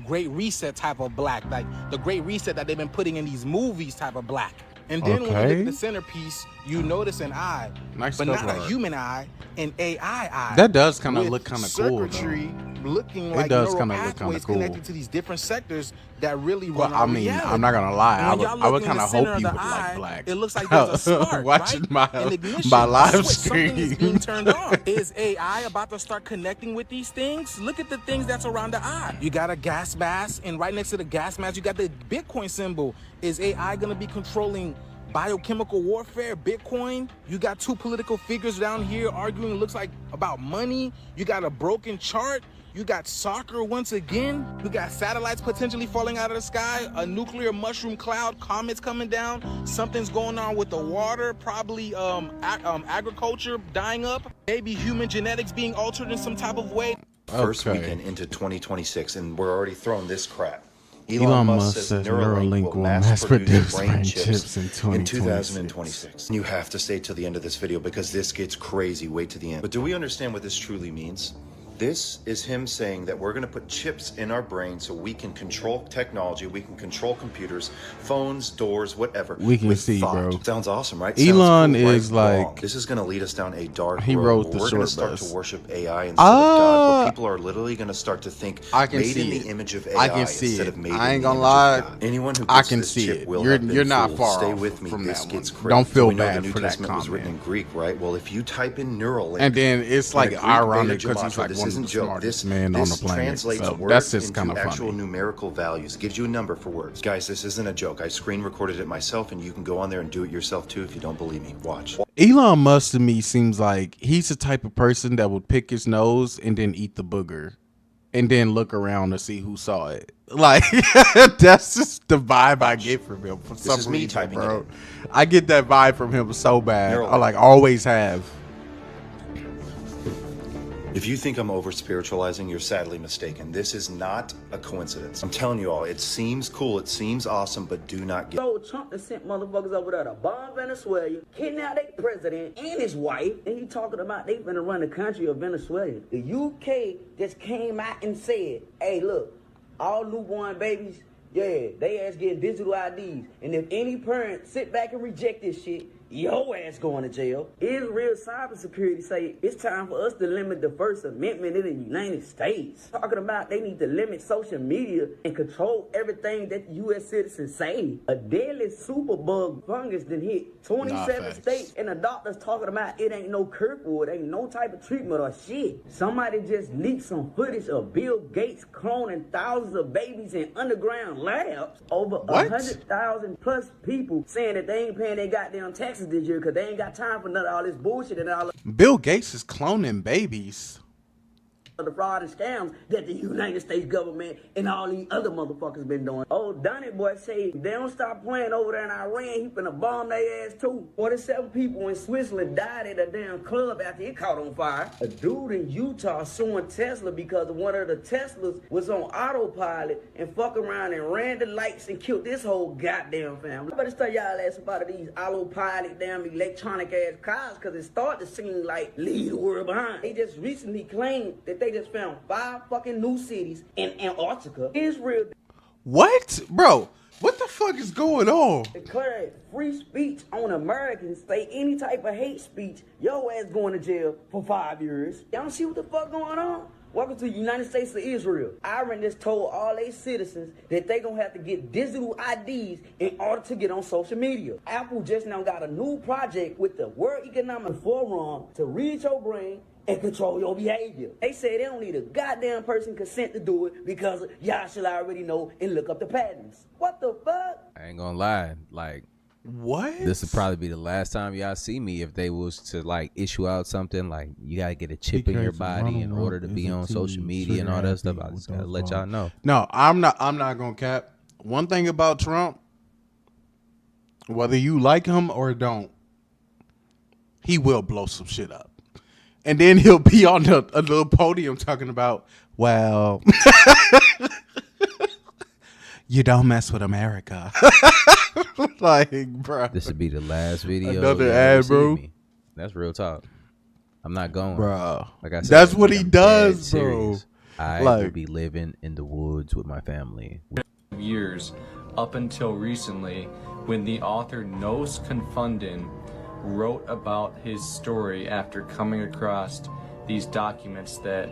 Great Reset type of black, like the Great Reset that they've been putting in these movies type of black. And then when you look Okay. at the centerpiece, you notice an eye, Nice but not cover a art. human eye, an AI eye. That does kinda with look kinda cool, though. circuitry looking It like does neural kinda look kinda pathways cool. connected to these different sectors that really Well, run I our mean, reality. I'm not gonna lie. And I when would, y'all I would look in kind the of center hope of you the would like eye, black. It looks like there's a spark, Watching right? An ignition, my a live switch, something is stream. being turned on. Is AI about to start connecting with these things? Look at the things that's around the eye. You got a gas mask, and right next to the gas mask, you got the Bitcoin symbol. Is AI gonna be controlling biochemical warfare, Bitcoin? You got 2 political figures down here arguing, looks like, about money. You got a broken chart. You got soccer once again. You got satellites potentially falling out of the sky, a nuclear mushroom cloud, comets coming down. Something's going on with the water, probably agriculture dying up. Maybe human genetics being altered in some type of way. First Okay. weekend into 2026, and we're already throwing this crap. Elon Musk says Neuralink will mass produce brain chips in 2026. You have to stay till the end of this video because this gets crazy. Wait to the end. But do we understand what this truly means? This is him saying that we're going to put chips in our brain so we can control technology, we can control computers, phones, doors, whatever. We can with see, thought. bro. Sounds awesome, right? Elon Sounds cool, right? is like- Wrong. This is going to lead us down a dark He road. wrote where the we're short going to start bus. to worship AI instead of God. Where Ah. people are literally going to start to think I can made see in it. the image of AI I can see instead it. of made I in ain't the gonna image lie. of God. Anyone who I gets can this see chip it. will You're- have been you're not fooled. far Stay off with me. from This that gets one. crazy. Don't feel we know bad the New for that Testament was written in comment. Greek, right? Well, if you type in Neuralink, And then it's in like a Greek ironic Veda 'cause he's gematria, like this one of isn't the joke. smartest This, men on this the planet. translates So words that's just into kind of actual funny. numerical values. Gives you a number for words. Guys, this isn't a joke. I screen recorded it myself, and you can go on there and do it yourself too if you don't believe me. Watch. Elon Musk to me seems like he's the type of person that would pick his nose and then eat the booger and then look around to see who saw it. Like that's just the vibe I get from him for some is me reason, typing it bro. in. I get that vibe from him so bad. Neuralink. I like always have. If you think I'm over spiritualizing, you're sadly mistaken. This is not a coincidence. I'm telling you all, it seems cool, it seems awesome, but do not get. So Trump has sent motherfuckers over there to bomb Venezuela, kidnap their president and his wife, and he talking about they finna run the country of Venezuela. The UK just came out and said, hey, look, all newborn babies, yeah, they ass getting digital IDs. And if any parent sit back and reject this shit, your ass going to jail. Israel cybersecurity say it's time for us to limit the First Amendment in the United States. Talking about they need to limit social media and control everything that U.S. citizens say. A deadly superbug fungus that hit 27 states, and the doctors talking about it ain't no curfew, it ain't no type of treatment or shit. Somebody just leaked some footage of Bill Gates cloning thousands of babies in underground labs. Over 100,000 plus people saying that they ain't paying their goddamn taxes this year because they ain't got time for none of all this bullshit and all Bill Gates is cloning babies. the fraud and scams that the United States government and all these other motherfuckers been doing. Oh, Donny boy say they don't stop playing over there in Iran, he finna bomb their ass too. 47 people in Switzerland died at a damn club after it caught on fire. A dude in Utah suing Tesla because one of the Teslas was on autopilot and fuck around and ran the lights and killed this whole goddamn family. I better start y'all ass about these autopilot damn electronic ass cars because it started to seem like leave the world behind. They just recently claimed that they just found 5 fucking new cities in Antarctica. Israel. What? Bro, what the fuck is going on? Declared free speech on Americans. Say any type of hate speech, your ass going to jail for 5 years. Y'all don't see what the fuck going on? Welcome to the United States of Israel. Iran just told all their citizens that they gonna have to get digital IDs in order to get on social media. Apple just now got a new project with the World Economic Forum to read your brain and control your behavior. They say they don't need a goddamn person consent to do it because y'all should already know and look up the patents. What the fuck? I ain't gonna lie, like, what? This would probably be the last time y'all see me if they was to like issue out something like you gotta get a chip in your body in order to be on social media and all that stuff. I just gotta let y'all know. No, I'm not gonna cap. One thing about Trump, whether you like him or don't, he will blow some shit up. And then he'll be on a little podium talking about, well, you don't mess with America. Like, bro. This would be the last video. Another ad, bro. That's real talk. I'm not going. Bro. Like I said, that's what he I'm does, dead bro. serious. I will be living in the woods with my family. Years up until recently when the author Nos Confunden wrote about his story after coming across these documents that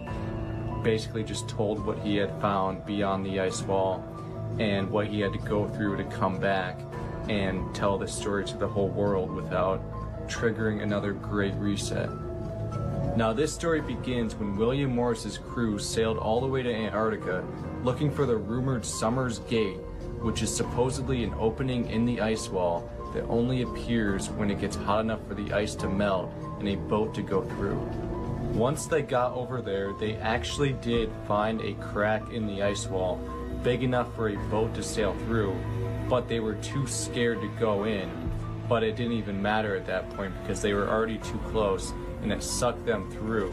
basically just told what he had found beyond the ice wall and what he had to go through to come back and tell this story to the whole world without triggering another great reset. Now this story begins when William Morris's crew sailed all the way to Antarctica looking for the rumored Summer's Gate, which is supposedly an opening in the ice wall that only appears when it gets hot enough for the ice to melt and a boat to go through. Once they got over there, they actually did find a crack in the ice wall big enough for a boat to sail through, but they were too scared to go in. But it didn't even matter at that point because they were already too close and it sucked them through.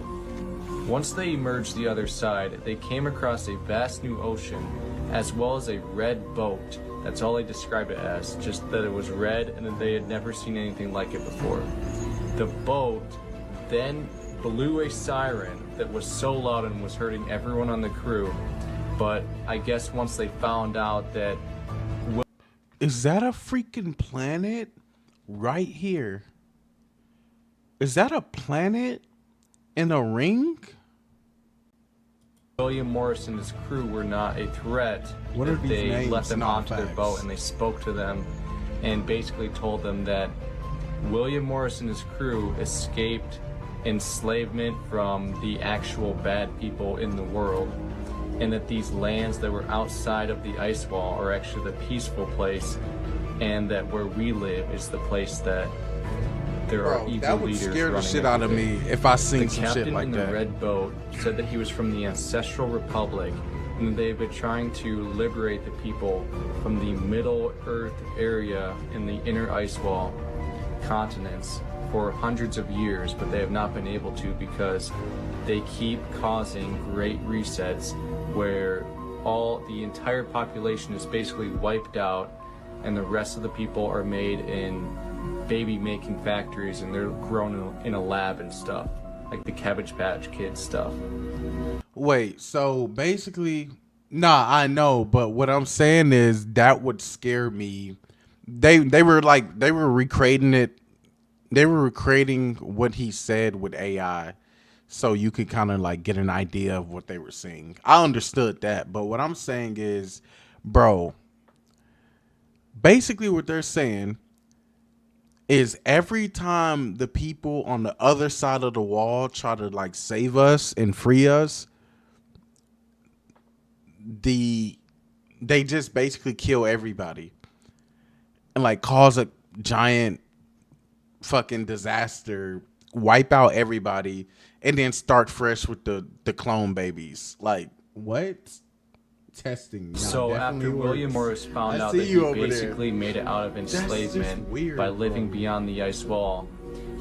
Once they emerged the other side, they came across a vast new ocean as well as a red boat. That's all they described it as, just that it was red and that they had never seen anything like it before. The boat then blew a siren that was so loud and was hurting everyone on the crew. But I guess once they found out that... Is that a freaking planet right here? Is that a planet in a ring? William Morris and his crew were not a threat. What are these they names? left them Not onto their facts. boat and they spoke to them and basically told them that William Morris and his crew escaped enslavement from the actual bad people in the world, and that these lands that were outside of the ice wall are actually the peaceful place, and that where we live is the place that there are evil that would leaders scare the running shit out of everything. me if I seen The some shit captain like in that. the red boat said that he was from the Ancestral Republic and that they've been trying to liberate the people from the Middle Earth area in the inner ice wall continents for hundreds of years, but they have not been able to because they keep causing great resets where the entire population is basically wiped out, and the rest of the people are made in baby making factories, and they're grown in a lab and stuff, like the Cabbage Patch Kids stuff. Wait, so basically, nah, I know, but what I'm saying is that would scare me. They were recreating it. They were recreating what he said with AI, so you could kind of like get an idea of what they were seeing. I understood that, but what I'm saying is, bro, basically what they're saying is every time the people on the other side of the wall try to like save us and free us, they just basically kill everybody and like cause a giant fucking disaster, wipe out everybody, and then start fresh with the clone babies. Like, what? Testing. No, so after William Morris found out that he basically made it out of enslavement by living beyond the ice wall,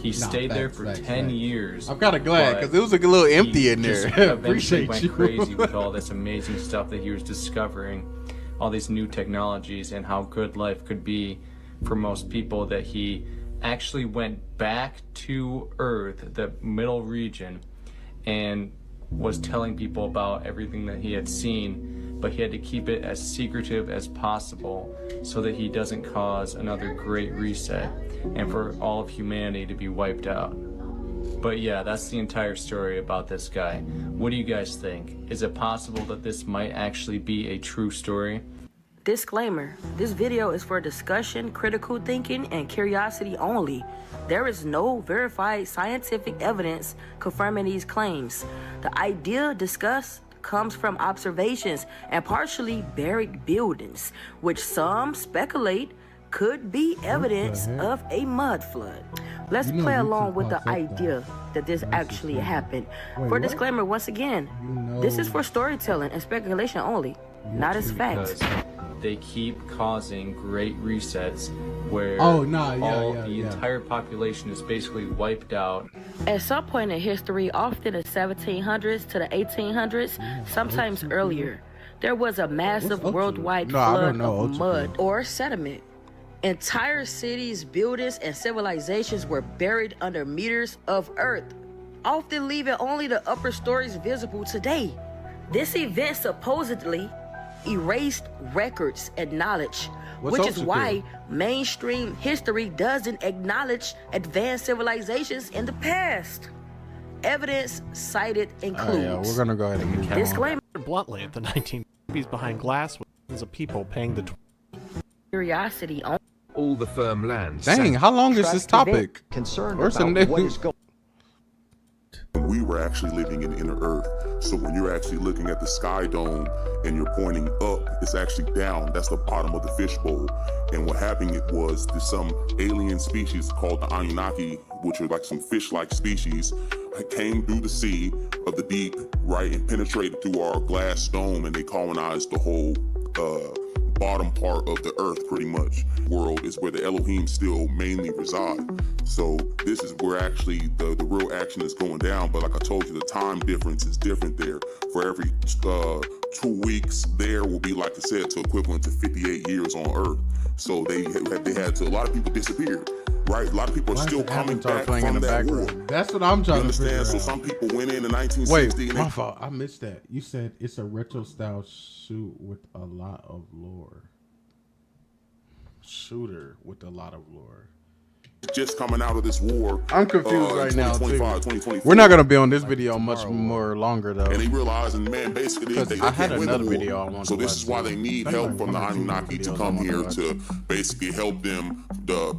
he stayed there for 10 years. I'm kind of glad because it was like a little empty in there. Eventually went crazy with all this amazing stuff that he was discovering, all these new technologies, and how good life could be for most people, that he actually went back to Earth, the middle region, and was telling people about everything that he had seen, but he had to keep it as secretive as possible so that he doesn't cause another great reset and for all of humanity to be wiped out. But yeah, that's the entire story about this guy. What do you guys think? Is it possible that this might actually be a true story? Disclaimer, this video is for discussion, critical thinking, and curiosity only. There is no verified scientific evidence confirming these claims. The idea discussed comes from observations and partially buried buildings, which some speculate could be evidence of a mud flood. Let's play along with the idea that this actually happened. For disclaimer, once again, this is for storytelling and speculation only, not as facts. They keep causing great resets where the entire population is basically wiped out. At some point in history, often the 1700s to the 1800s, sometimes earlier, there was a massive worldwide flood of mud or sediment. Entire cities, buildings, and civilizations were buried under meters of earth, often leaving only the upper stories visible today. This event supposedly erased records and knowledge, which is why mainstream history doesn't acknowledge advanced civilizations in the past. Evidence cited includes. We're gonna go ahead and disclaimer. Bluntly, at the 1950s behind glass was of people paying the curiosity on all the firm lands. Dang, how long is this topic? Concerned Where's about what is going. We were actually living in inner Earth. So when you're actually looking at the sky dome and you're pointing up, it's actually down. That's the bottom of the fishbowl. And what happened was some alien species called the Anunnaki, which are like some fish-like species, came through the sea of the deep, right, and penetrated through our glass dome, and they colonized the whole bottom part of the earth, pretty much. World is where the Elohim still mainly reside. So this is where actually the real action is going down. But like I told you, the time difference is different there. For every 2 weeks there will be, like I said, to equivalent to 58 years on Earth. So they had to, a lot of people disappeared, right? A lot of people are still coming back from that war. That's what I'm trying to figure out. So some people went in 1960. Wait, my fault. I missed that. You said it's a retro style shoot with a lot of lore. Shooter with a lot of lore. Just coming out of this war. I'm confused right now too. 2024. We're not gonna be on this video much more longer though. And they realized, and man, basically they I had can't win another the war. video I wanted So to this watch is why they need help from the Anunnaki to come here to basically help them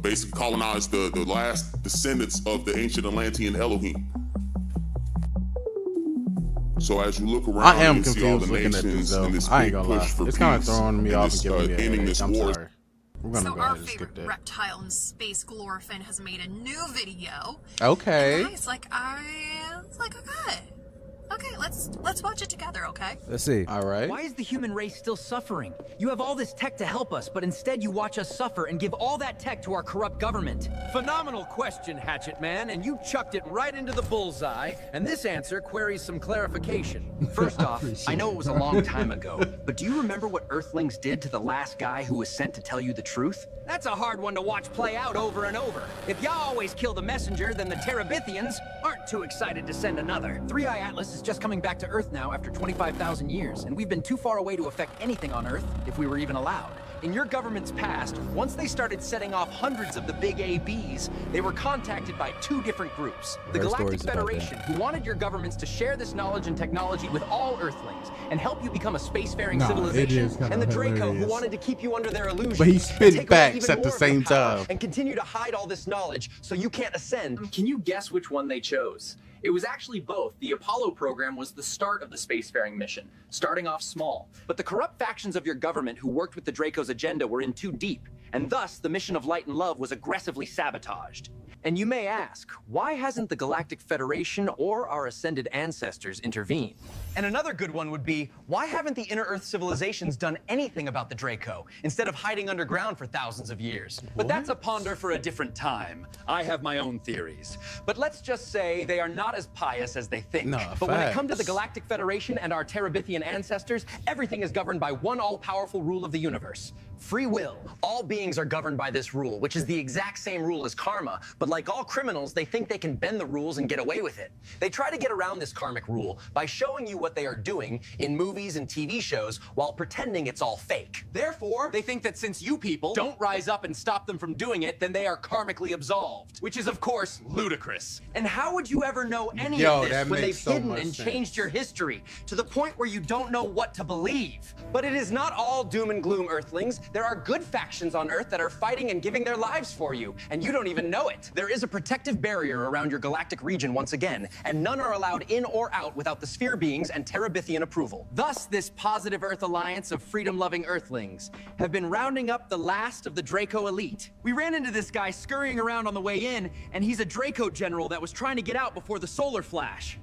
basically colonize the last descendants of the ancient Atlantean Elohim. So as you look around, I am you see all confused the looking at nations this though. in this I ain't big gonna lie. push for It's kind of peace throwing me and off this, and giving me a ending headache. this I'm war. sorry. We're gonna go our ahead and skip favorite that. reptile in space, Glorfin, has made a new video. Okay. And guys, like, okay. Okay, let's watch it together, okay? Let's see. All right. Why is the human race still suffering? You have all this tech to help us, but instead you watch us suffer and give all that tech to our corrupt government. Phenomenal question, Hatchet Man, and you chucked it right into the bullseye, and this answer queries some clarification. First off, I know it was a long time ago, but do you remember what Earthlings did to the last guy who was sent to tell you the truth? That's a hard one to watch play out over and over. If y'all always kill the messenger, then the Terabithians aren't too excited to send another. 3i Atlas is just coming back to Earth now after 25,000 years, and we've been too far away to affect anything on Earth, if we were even allowed. In your government's past, once they started setting off hundreds of the big ABs, they were contacted by two different groups. The Galactic Federation, who wanted your governments to share this knowledge and technology with all Earthlings and help you become a spacefaring civilization, and the Draco, who wanted to keep you under their illusion. But he spit facts at the same time. And continue to hide all this knowledge so you can't ascend. Can you guess which one they chose? It was actually both. The Apollo program was the start of the spacefaring mission, starting off small. But the corrupt factions of your government who worked with the Draco's agenda were in too deep, and thus the mission of Light and Love was aggressively sabotaged. And you may ask, why hasn't the Galactic Federation or our ascended ancestors intervened? And another good one would be, why haven't the Inner Earth civilizations done anything about the Draco, instead of hiding underground for thousands of years? But that's a ponder for a different time. I have my own theories. But let's just say they are not as pious as they think. But when it comes to the Galactic Federation and our Terabithian ancestors, everything is governed by one all-powerful rule of the universe. Free will. All beings are governed by this rule, which is the exact same rule as karma, but like all criminals, they think they can bend the rules and get away with it. They try to get around this karmic rule by showing you what they are doing in movies and TV shows while pretending it's all fake. Therefore, they think that since you people don't rise up and stop them from doing it, then they are karmically absolved, which is of course ludicrous. And how would you ever know any of this when they've hidden and changed your history to the point where you don't know what to believe? But it is not all doom and gloom, Earthlings. There are good factions on Earth that are fighting and giving their lives for you, and you don't even know it. There is a protective barrier around your galactic region once again, and none are allowed in or out without the sphere beings and Terabithian approval. Thus, this positive Earth alliance of freedom-loving Earthlings have been rounding up the last of the Draco elite. We ran into this guy scurrying around on the way in, and he's a Draco general that was trying to get out before the solar flash.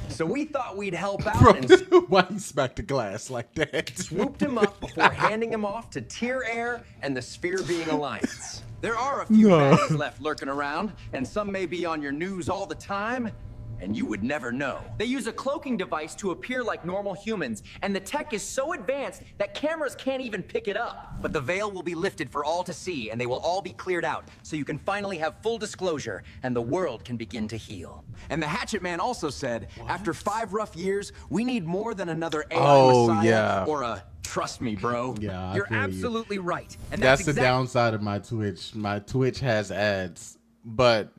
So we thought we'd help out and why he smacked the glass like that? Swooped him up before handing him off to Tier Air and the Sphere Being Alliance. There are a few baddies left lurking around, and some may be on your news all the time, and you would never know. They use a cloaking device to appear like normal humans, and the tech is so advanced that cameras can't even pick it up. But the veil will be lifted for all to see, and they will all be cleared out, so you can finally have full disclosure, and the world can begin to heal. And the Hatchet Man also said, after 5 rough years, we need more than another AI Messiah or a trust me, bro. Yeah, you're absolutely right. And that's the downside of my Twitch. My Twitch has ads, but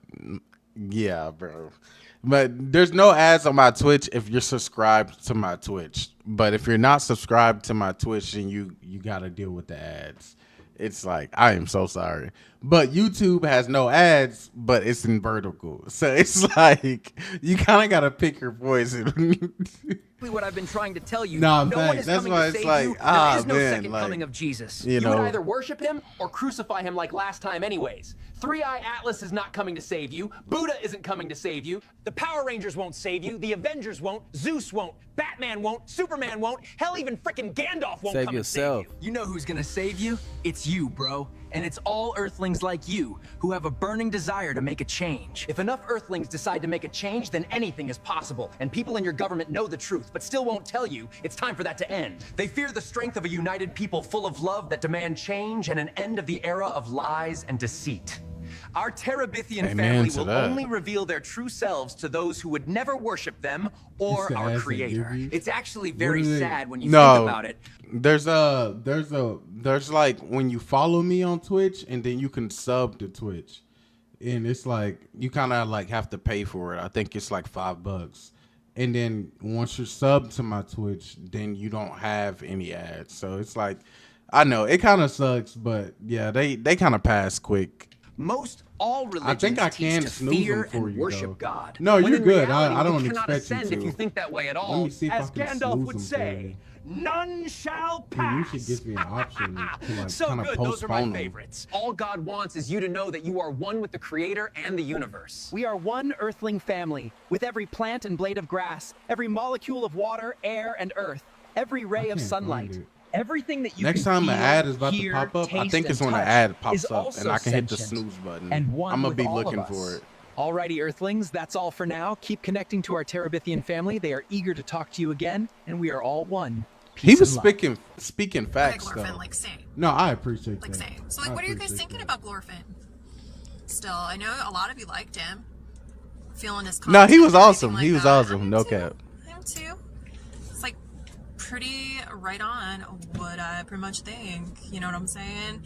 yeah, bro. But there's no ads on my Twitch if you're subscribed to my Twitch. But if you're not subscribed to my Twitch, then you got to deal with the ads. It's like, I am so sorry. But YouTube has no ads, but it's in vertical. So it's like, you kind of got to pick your poison. What I've been trying to tell you. No, one is that's coming why to it's save like, you. There is no man, second coming of Jesus. You would know. either worship him or crucify him like last time anyways. 3i Atlas is not coming to save you. Buddha isn't coming to save you. The Power Rangers won't save you. The Avengers won't. Zeus won't. Batman won't. Superman won't. Hell, even frickin' Gandalf won't come and save you. You know who's gonna save you? It's you, bro. And it's all Earthlings like you who have a burning desire to make a change. If enough Earthlings decide to make a change, then anything is possible. And people in your government know the truth, but still won't tell you. It's time for that to end. They fear the strength of a united people full of love that demand change and an end of the era of lies and deceit. Our Terabithian family will only reveal their true selves to those who would never worship them or our creator. It's actually very sad when you think about it. There's like when you follow me on Twitch and then you can sub to Twitch. And it's like you kind of like have to pay for it. I think it's like $5. And then once you're subbed to my Twitch, then you don't have any ads. So it's like, I know it kind of sucks, but yeah, they kind of pass quick. Most all religions I think I can teach to snooze fear them for and you, worship though. God. No, when you're in good. reality, I don't you cannot expect you ascend to. if you think that way at Let all. me see if As I can Gandalf snooze would them say, none shall pass. You should give me an option to like So kind of good, those are my postpone them. favorites. All God wants is you to know that you are one with the Creator and the universe. We are one earthling family, with every plant and blade of grass, every molecule of water, air, and earth, every ray of sunlight. Everything that you Next can time feel, an ad is about hear, to pop up, I taste, think it's and when the touch ad is pops up, also and I can hit the sentient snooze button. and one I'm gonna with be all looking of us. for it. Alrighty, Earthlings, that's all for now. Keep connecting to our Terabithian family. They are eager to talk to you again, and we are all one. He Peace was and love. speaking facts Glorfin, though. like same. No, I appreciate Like that. same. So like, I what are you guys appreciate thinking about Glorfin? Still, I know a lot of you liked him. Feeling his No, he content was and awesome. everything He like was that. awesome. No cap. Him too. It's like pretty right on what I pretty much think. You know what I'm saying?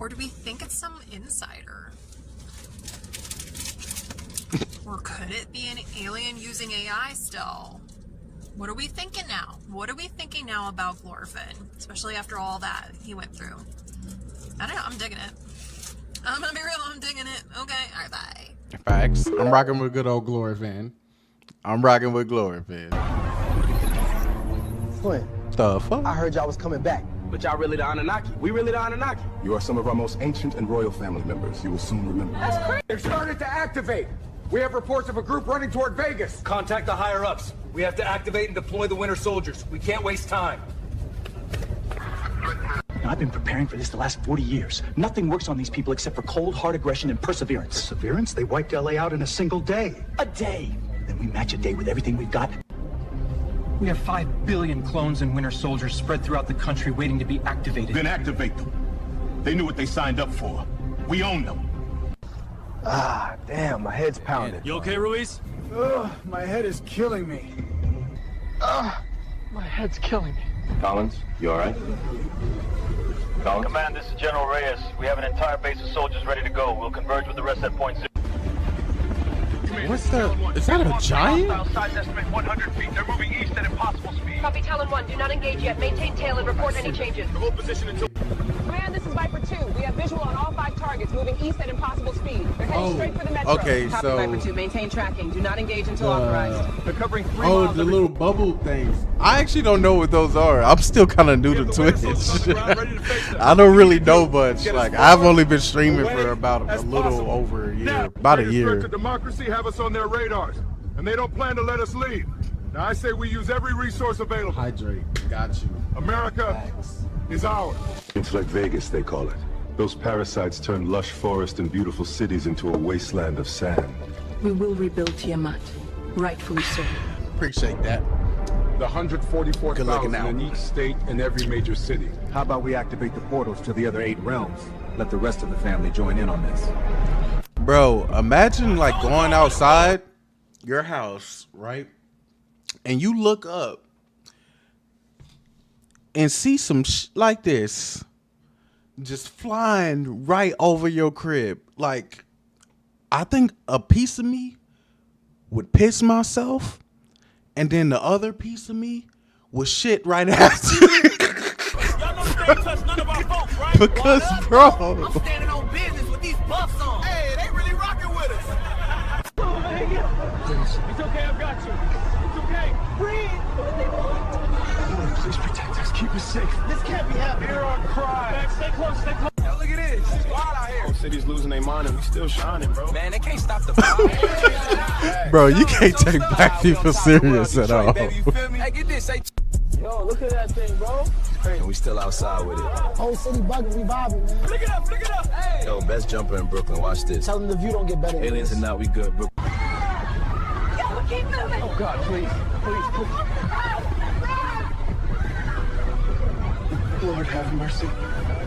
Or do we think it's some insider? Or could it be an alien using AI still? What are we thinking now? What are we thinking now about Glorfin? Especially after all that he went through. I don't know, I'm digging it. I'm gonna be real, I'm digging it. Okay, alright, bye. Facts. I'm rocking with good old Glory fan. I'm rocking with Glory fan. Flint, The fuck? I heard y'all was coming back. But y'all really the Anunnaki. We really the Anunnaki. You are some of our most ancient and royal family members. You will soon remember. That's crazy. They've started to activate. We have reports of a group running toward Vegas. Contact the higher-ups. We have to activate and deploy the Winter Soldiers. We can't waste time. I've been preparing for this the last 40 years. Nothing works on these people except for cold, hard aggression and perseverance. Perseverance? They wiped LA out in a single day. A day! Then we match a day with everything we've got. We have 5 billion clones and Winter Soldiers spread throughout the country waiting to be activated. Then activate them. They knew what they signed up for. We own them. Ah, damn, my head's pounding. You okay, Ruiz? Ugh, my head is killing me. My head's killing me. Collins, you all right? Collins? Command, this is General Reyes. We have an entire base of soldiers ready to go. We'll converge with the rest at point 0. What's that? Is that a giant? Size estimate 100 feet. They're moving east at impossible speed. Copy Talon 1. Do not engage yet. Maintain tail and report any changes. Hold position until... Command, this is Viper 2. We have visual on all 5 targets moving east at impossible speed. They're heading straight for the metro. Okay, Copy so Viper 2. Maintain tracking. Do not engage until authorized. They're covering 3 Oh, miles. the little bubble things. I actually don't know what those are. I'm still kind of new to Twitch. I don't really know much. Like, I've only been streaming for about a little over a year. About a year. To democracy have us on their radars, and they don't plan to let us leave. Now I say we use every resource available. Hydrate. Got you. America is ours. Intellect Vegas, they call it. Those parasites turn lush forest and beautiful cities into a wasteland of sand. We will rebuild Tiamat. Rightfully so. Appreciate that. The 144,000 out. in each state and every major city. How about we activate the portals to the other 8 realms? Let the rest of the family join in on this. Bro, imagine like going outside your house, right? And you look up and see some like this just flying right over your crib. Like, I think a piece of me would piss myself, and then the other piece of me would shit right after. Because, bro, I'm standing on business with these buffs on. Hey, they really rocking with us. It's okay, I've got you. It's okay. Breathe. Please protect us. Keep us safe. This can't be happening. Hear our cry. Stay close, stay close. Yo, look at this. It's wild out here. City's losing their mind and we still shining, bro. Man, they can't stop the fire. bro, you can't take black people serious at all. Baby, you feel me? Hey, get this. Hey. Yo, look at that thing, bro. And we still outside with it. Whole city bugging, we vibing, man. Look it up, look it up. Hey. Yo, best jumper in Brooklyn. Watch this. Tell them the view don't get better. Aliens are not, we good. Yo, keep moving. Oh, God, please. Lord have mercy.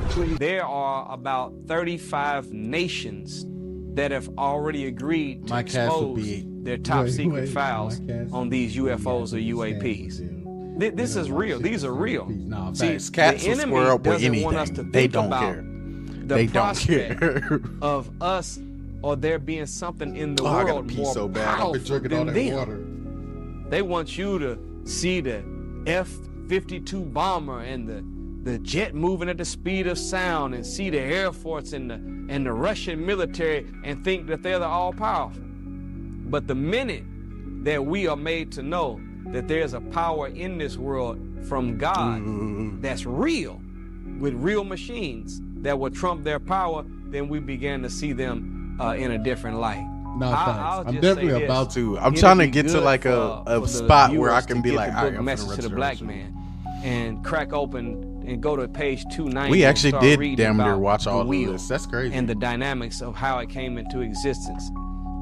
Please. There are about 35 nations that have already agreed to My cast will expose be their top wait, secret wait, files my cast on these UFOs or UAPs. This is real. These are real. Nah, See, facts. Cats the will enemy square up with doesn't want us to anything. They think don't about care. the They don't prospect care. of us or there being something in the I gotta world pee more so bad. I've powerful been drinking than all that them. water. They want you to see the F-52 bomber and the jet moving at the speed of sound and see the Air Force and and the Russian military and think that they're the all-powerful. But the minute that we are made to know that there's a power in this world from God that's real, with real machines that will trump their power, then we begin to see them in a different light. No, thanks. I'm definitely about to. I'm trying to get to like a spot where I can be like, all right, I'm message to the black man and crack open and go to page 290. We actually did damn near watch all of this. That's crazy. And the dynamics of how it came into existence.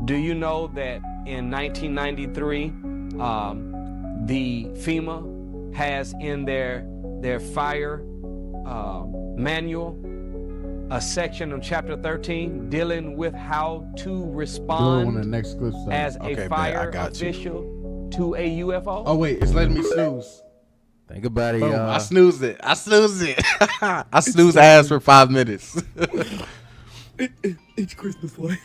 Do you know that in 1993, the FEMA has in their fire manual a section of chapter 13 dealing with how to respond as a fire official to a UFO? Oh wait, it's letting me snooze. Think about it, Boom, y'all. I snoozed it. I snoozed ass for 5 minutes. It's Christmas lights.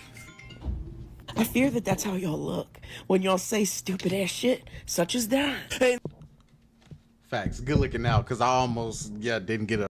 I fear that that's how y'all look when y'all say stupid ass shit such as that. Facts. Good looking out, because I almost didn't get a.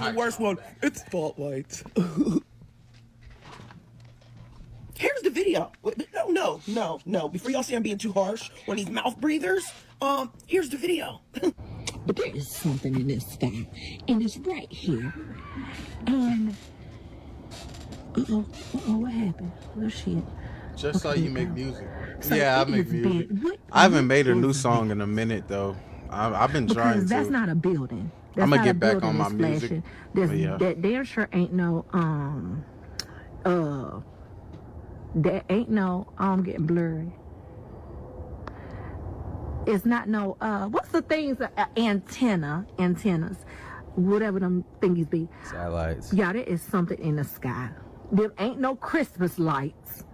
The worst one, it's Spotlights. Here's the video. No. Before y'all say I'm being too harsh on these mouth breathers, here's the video. But there is something in this sky, and it's right here. And what happened? Oh shit. Just saw you make music. So yeah, I make music. I haven't made a new song in a minute though. I've been trying to. That's not a building. I'm gonna get back on my music. There sure ain't no there ain't no I'm getting blurry. It's not no what's the things antennas, whatever them thingies be. Satellites. Yeah, there is something in the sky. There ain't no Christmas lights.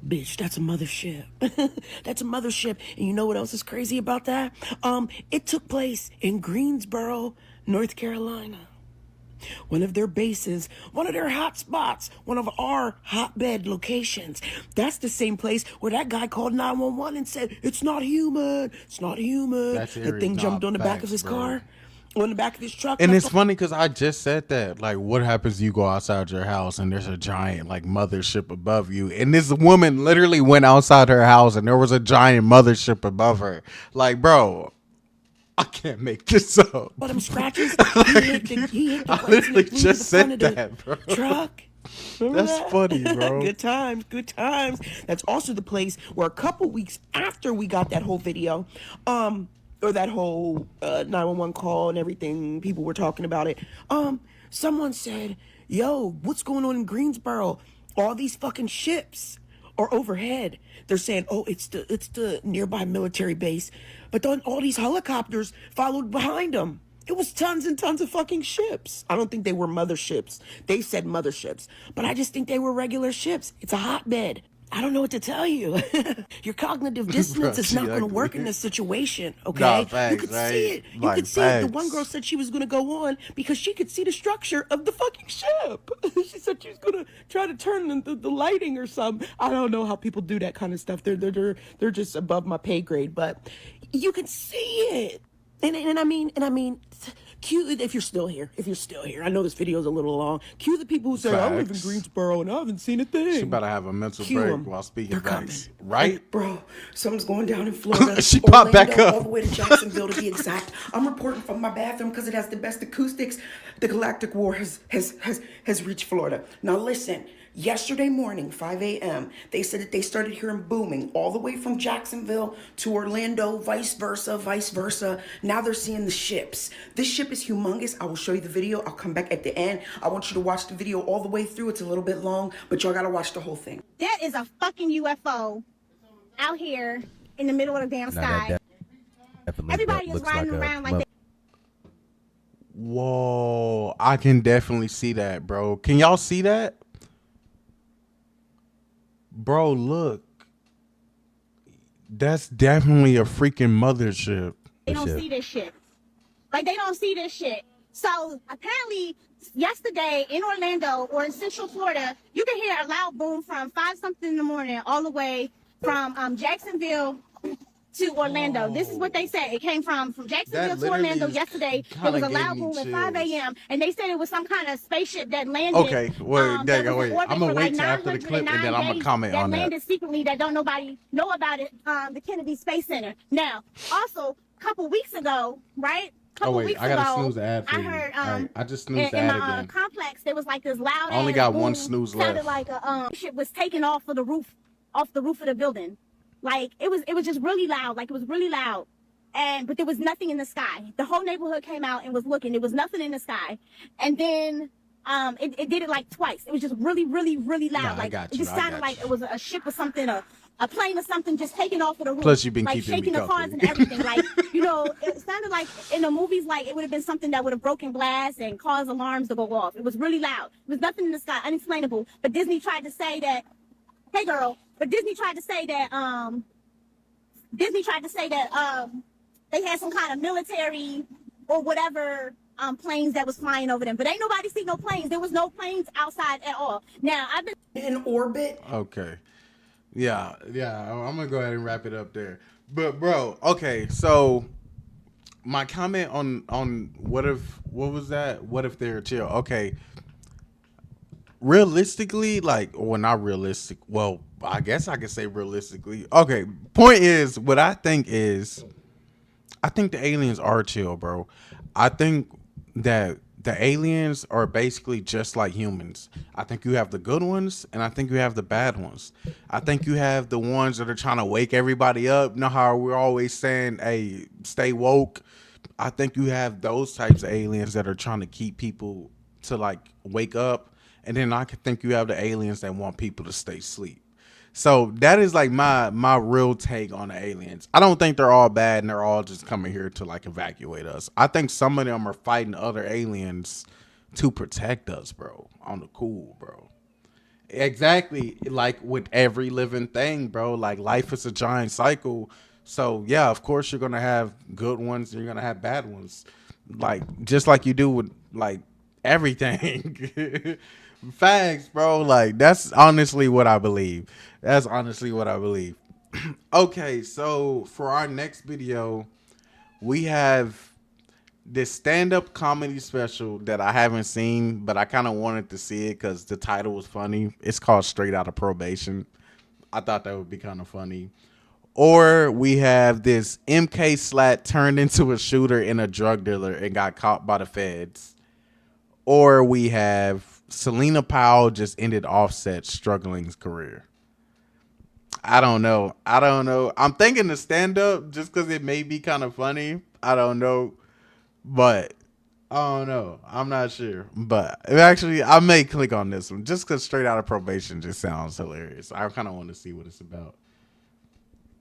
Bitch, that's a mothership. That's a mothership. And you know what else is crazy about that? It took place in Greensboro, North Carolina. One of their bases, one of their hot spots, one of our hotbed locations. That's the same place where that guy called 911 and said, it's not human. It's not human. That thing jumped on the back of his car. On the back of his truck. And it's funny because I just said that. Like, what happens you go outside your house and there's a giant, like, mothership above you? And this woman literally went outside her house and there was a giant mothership above her. Like, bro, I can't make this up. But them scratches, he hit the I literally just said that, bro. Truck. That's funny, bro. Good times. That's also the place where a couple weeks after we got that whole video, or that whole 911 call and everything, people were talking about it. Someone said, yo, what's going on in Greensboro? All these fucking ships are overhead. They're saying, oh, it's the nearby military base. But then all these helicopters followed behind them. It was tons and tons of fucking ships. I don't think they were motherships. They said motherships. But I just think they were regular ships. It's a hotbed. I don't know what to tell you. Your cognitive dissonance is not going to work in this situation, okay? Nah, facts, you could see it. You like, could see it. The one girl said she was going to go on because she could see the structure of the fucking ship. She said she was going to try to turn the lighting or something. I don't know how people do that kind of stuff. They're just above my pay grade, but you can see it. And I mean, cue if you're still here. I know this video is a little long. Cue the people who say, I live in Greensboro and I haven't seen a thing. She about to have a mental break while speaking facts. Right? Bro, something's going down in Florida. She popped back up. All the way to Jacksonville to be exact. I'm reporting from my bathroom because it has the best acoustics. The Galactic War has reached Florida. Now listen, Yesterday morning, 5 a.m., they said that they started hearing booming all the way from Jacksonville to Orlando, vice versa, vice versa. Now they're seeing the ships. This ship is humongous. I will show you the video. I'll come back at the end. I want you to watch the video all the way through. It's a little bit long, but y'all gotta watch the whole thing. That is a fucking UFO out here in the middle of the damn sky. Everybody is riding around like that. Whoa, I can definitely see that, bro. Can y'all see that? Bro, look. That's definitely a freaking mothership. They don't see this shit. Like, they don't see this shit. So, apparently, yesterday in Orlando or in Central Florida, you can hear a loud boom from 5-something in the morning all the way from Jacksonville to Orlando. This is what they said. It came from Jacksonville to Orlando yesterday. There was a loud boom at 5 a.m. and they said it was some kind of spaceship that landed. Okay, wait. I'm gonna wait till after the clip and then I'm gonna comment on that. That landed secretly that don't nobody know about it. The Kennedy Space Center. Now, also, a couple weeks ago, right? I gotta snooze the ad for you. I heard I just snoozed the ad again. In the complex there was like this loud. I only got one snooze left. Sounded like a ship was taken off the roof of the building. Like it was just really loud. Like it was really loud, but there was nothing in the sky. The whole neighborhood came out and was looking. There was nothing in the sky, and then it did it like twice. It was just really, really, really loud. Like it just sounded like it was a ship or something, a plane or something just taking off of the roof. Plus, you've been like keeping shaking me the cars and everything. Like it sounded like in the movies, like it would have been something that would have broken glass and caused alarms to go off. It was really loud. There was nothing in the sky, unexplainable. But Disney tried to say that. Hey, girl. But Disney tried to say that they had some kind of military or whatever planes that was flying over them. But ain't nobody see no planes. There was no planes outside at all. Now I've been in orbit. Okay. Yeah. I'm gonna go ahead and wrap it up there. But bro, okay, so my comment on what was that? What if they're chill? Okay. Realistically, not realistic. Well, I guess I could say realistically. Okay, point is, what I think is, I think the aliens are chill, bro. I think that the aliens are basically just like humans. I think you have the good ones, and I think you have the bad ones. I think you have the ones that are trying to wake everybody up. You know how we're always saying, hey, stay woke? I think you have those types of aliens that are trying to keep people to, wake up. And then I could think you have the aliens that want people to stay asleep. So that is my real take on the aliens. I don't think they're all bad and they're all just coming here to evacuate us. I think some of them are fighting other aliens to protect us, bro. On the cool, bro. Exactly, like with every living thing, bro. Like life is a giant cycle. So yeah, of course you're gonna have good ones and you're gonna have bad ones. Just like you do with everything. Facts, bro. That's honestly what I believe. Okay, so for our next video, we have this stand-up comedy special that I haven't seen, but I kind of wanted to see it because the title was funny. It's called Straight Outta Probation. I thought that would be kind of funny. Or we have this MK Slat turned into a shooter and a drug dealer and got caught by the feds. Or we have Selena Powell just ended Offset's struggling career. I don't know. I'm thinking the stand-up just because it may be kind of funny. I don't know. But I don't know. I'm not sure. But actually, I may click on this one just because Straight Outta Probation just sounds hilarious. I kind of want to see what it's about.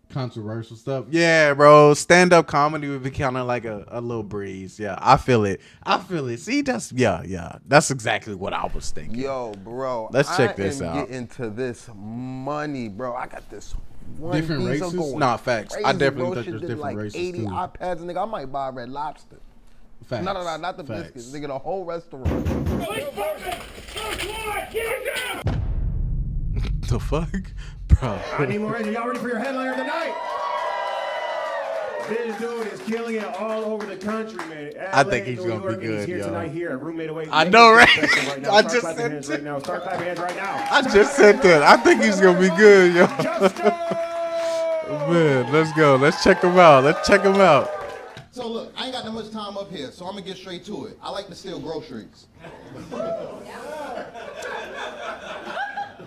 Controversial stuff. Yeah, bro. Stand-up comedy would be kind of like a little breeze. Yeah, I feel it. See, that's that's exactly what I was thinking. Yo, bro. Let's check this out. Get into this money, bro. I got this one different races. Nah, facts. Crazy, I definitely think there's different races 80 too. iPads, nigga. I might buy a Red Lobster. Facts. No, not the biscuits. Nigga, the whole restaurant. The fuck? Bro. I need more energy. Y'all ready for your headliner of the night? This dude is killing it all over the country, man. I think he's gonna be good, he's here yo. tonight here at Roommate Away. I know, right? Right I just said that. Right now. Start clapping hands right now. I just said that. I think he's gonna be good, yo. Man, let's go. Let's check him out. So look, I ain't got that much time up here, so I'm gonna get straight to it. I like to steal groceries.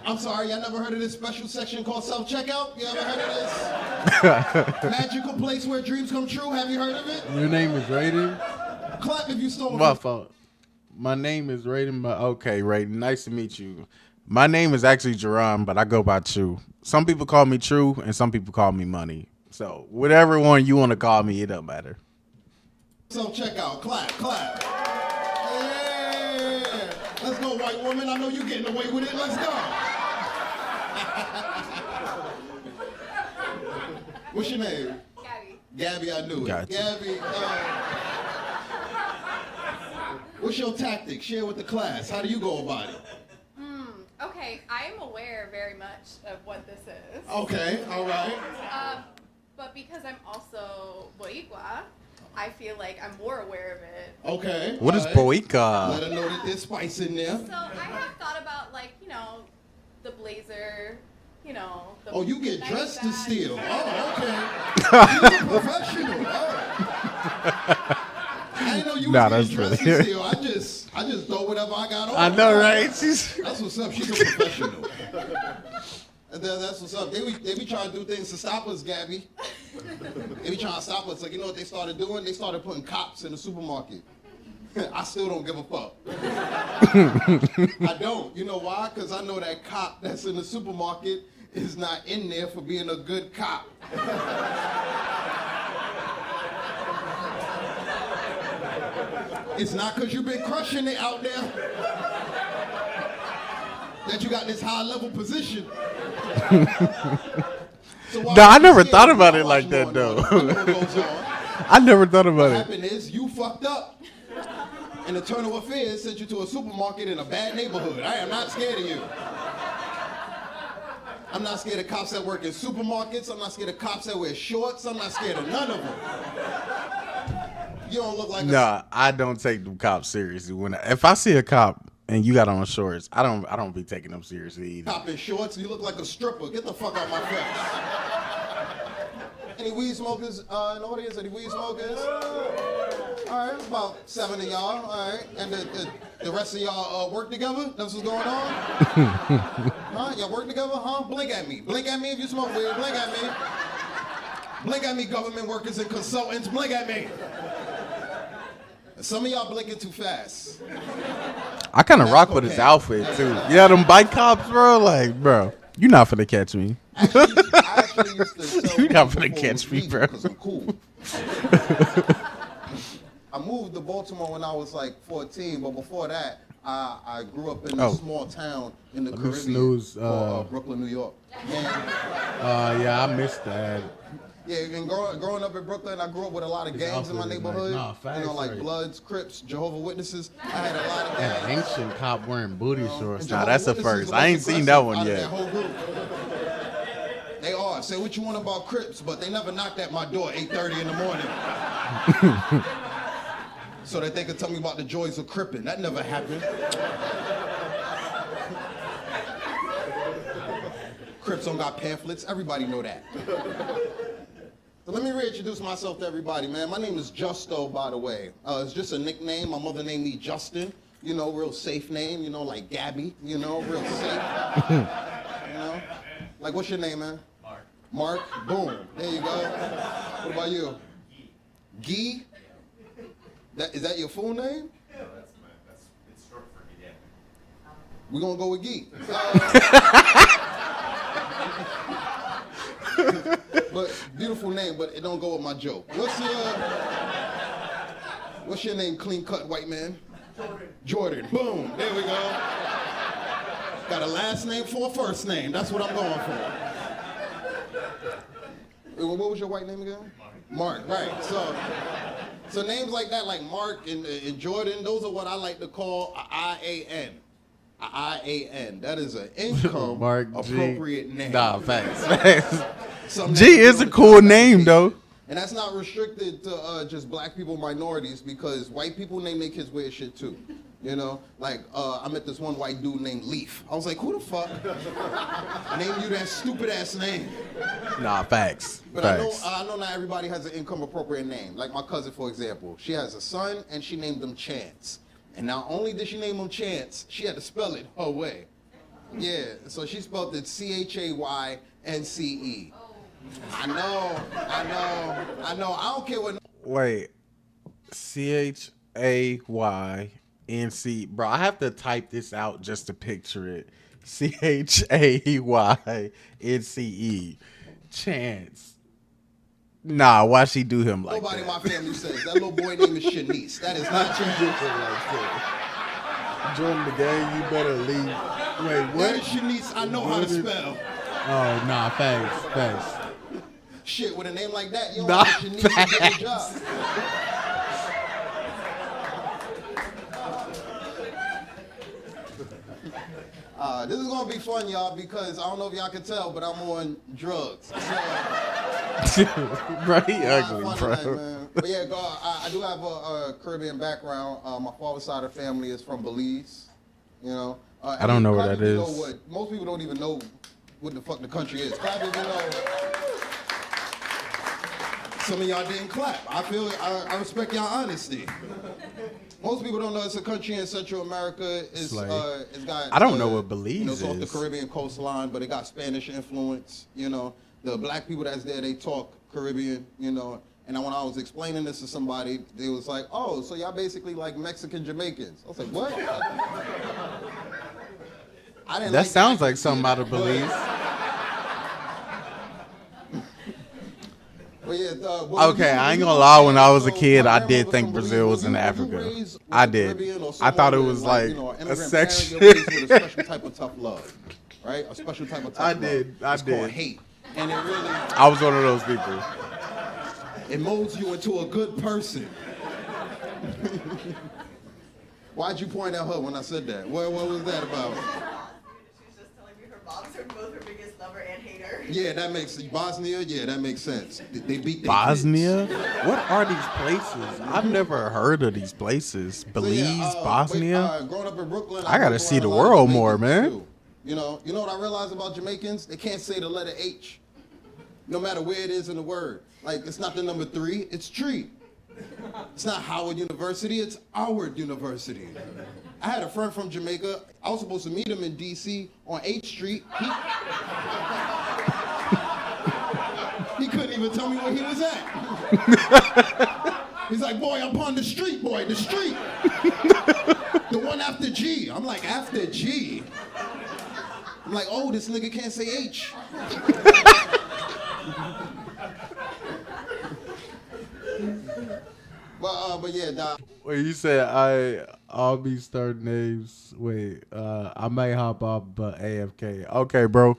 I'm sorry, y'all never heard of this special section called self-checkout? You ever heard of this? Magical place where dreams come true. Have you heard of it? Your name is Raiden? Clap if you stole My it. fault. My name is Raiden, but okay, Raiden. Nice to meet you. My name is actually Jerron, but I go by True. Some people call me True, and some people call me Money. So whatever one you want to call me, it don't matter. Self-checkout. Clap, clap. Yeah. Let's go, white woman. I know you're getting away with it. Let's go. What's your name? Gabby. Gabby, I knew it. Gotcha. Gabby, what's your tactic? Share with the class. How do you go about it? Okay, I am aware very much of what this is. Okay, all right. But because I'm also Boricua, I feel like I'm more aware of it. Okay. What is all Boica? Let her know that there's spice in there. So I have thought about, like, you know, the blazer, you know. The Oh, you get nice dressed to bag. steal. Oh, okay. You're a professional. Oh. I didn't know you Nah, was that's getting dressed really- to steal. I just throw whatever I got on. I know, right? That's what's up. She's a professional. And then that's what's up. They be trying to do things to stop us, Gabby. They be trying to stop us. Like, you know what they started doing? They started putting cops in the supermarket. I still don't give a fuck. I don't. You know why? Because I know that cop that's in the supermarket is not in there for being a good cop. It's not because you've been crushing it out there that you got this high level position. So No, I never thought about it like that, though. I never thought about What it. happened is you fucked up. And Internal Affairs sent you to a supermarket in a bad neighborhood. I am not scared of you. I'm not scared of cops that work in supermarkets. I'm not scared of cops that wear shorts. I'm not scared of none of them. You don't look like Nah, I don't take them cops seriously. If I see a cop and you got on shorts, I don't be taking them seriously either. cop in shorts. You look like a stripper. Get the fuck out my face. Any weed smokers in the audience? Any weed smokers? All right, about 7 of y'all. All right, and the rest of y'all work together? That's what's going on? Huh? Y'all work together? Huh? Blink at me. Blink at me if you smoke weed. Blink at me. Blink at me, government workers and consultants. Blink at me. Some of y'all blinking too fast. I kind of rock with his outfit too. Yeah, them bike cops, bro. Like, bro, you not finna catch me. I actually used to sell You not weed finna before catch it was me, legal bro. because I'm cool. I moved to Baltimore when I was like 14, but before that, I grew up in a small town in the Let me Caribbean snooze, called Brooklyn, New York. Yeah, I missed that. Yeah, and growing up in Brooklyn, I grew up with a lot of gangs in my neighborhood. Like Bloods, Crips, Jehovah's Witnesses. I had a lot of An that. ancient cop wearing booty shorts. Nah, Jehovah's that's a Witnesses first. the I ain't most seen that one aggressive yet. out of that whole group. They are. Say what you want about Crips, but they never knocked at my door 8:30 in the morning. So that they could tell me about the joys of cripping. That never happened. Crips don't got pamphlets. Everybody know that. So let me reintroduce myself to everybody, man. My name is Justo, by the way. It's just a nickname. My mother named me Justin. You know, real safe name. You know, like Gabby. You know, real safe. You know? Like, what's your name, man? Mark. Mark? Boom. There you go. What about you? Guy? Is that your full name? Yeah, it's short for Guy. We're gonna go with Guy. But beautiful name, but it don't go with my joke. What's your name, clean cut white man? Jordan. Boom. There we go. Got a last name for a first name. That's what I'm going for. What was your white name again? Mark. Right. So names like that, like Mark and Jordan, those are what I like to call a IAN. A IAN. That is an income Mark G. appropriate name. Nah, facts. Something G that you is do a on the cool top of name, the though. And that's not restricted to just black people, minorities, because white people name their kids weird shit too. You know, like I met this one white dude named Leaf. I was like, who the fuck named you that stupid ass name? Nah, facts. But Facts. I know not everybody has an income appropriate name. Like my cousin, for example, she has a son and she named him Chance. And not only did she name him Chance, she had to spell it her way. Yeah, so she spelled it CHAYNCE. I know. I don't care what. Wait, CHAYNC, bro. I have to type this out just to picture it. CHAYNCE. Chance. Nah, why she do him like Nobody that? in my family says that little boy name is Shanice. That is not Chance. Join the game, you better leave. Wait, what? That is Shanice. I know how to spell. Oh, nah, thanks. Shit, with a name like that, you don't Nah, have Shanice to get a job. This is gonna be fun, y'all, because I don't know if y'all can tell, but I'm on drugs. So, bro, he ugly, bro. Man. But yeah, I do have a Caribbean background. My father's side of the family is from Belize. You know. I don't know where that is. Most people don't even know what the fuck the country is. Clap if you know. Some of y'all didn't clap. I respect y'all honesty. Most people don't know it's a country in Central America. It's got. I don't know what Belize it's off the is. Caribbean coastline, but it got Spanish influence. You know, the black people that's there, they talk Caribbean. You know, and when I was explaining this to somebody, they was like, "Oh, so y'all basically like Mexican Jamaicans?" I was like, "What?" I didn't. That sounds like something out of Belize. Well, yeah, okay, I ain't gonna lie. When I was a kid, I did think Brazil was in Africa. I did. I thought it was like a section. With a special type of tough love, right? A special type of tough love. I did. Called hate, and it really. I was one of those people. It molds you into a good person. Why'd you point at her when I said that? What was that about? Yeah, that makes Bosnia. Yeah, that makes sense. They beat their Bosnia? What are these places? I've never heard of these places. Belize, Bosnia. Growing up in Brooklyn, I gotta see the world more, man. Too. You know what I realized about Jamaicans? They can't say the letter H, no matter where it is in the word. Like it's not the number 3, it's tree. It's not Howard University, it's Howard University. I had a friend from Jamaica. I was supposed to meet him in D.C. on 8th Street. He couldn't even tell me where he was at. He's like, boy, I'm on the street, boy, the street. The one after G. I'm like, after G? I'm like, oh, this nigga can't say H. But yeah, Doc. Wait, you said I'll be starting names. Wait, I might hop off, but AFK. Okay, bro.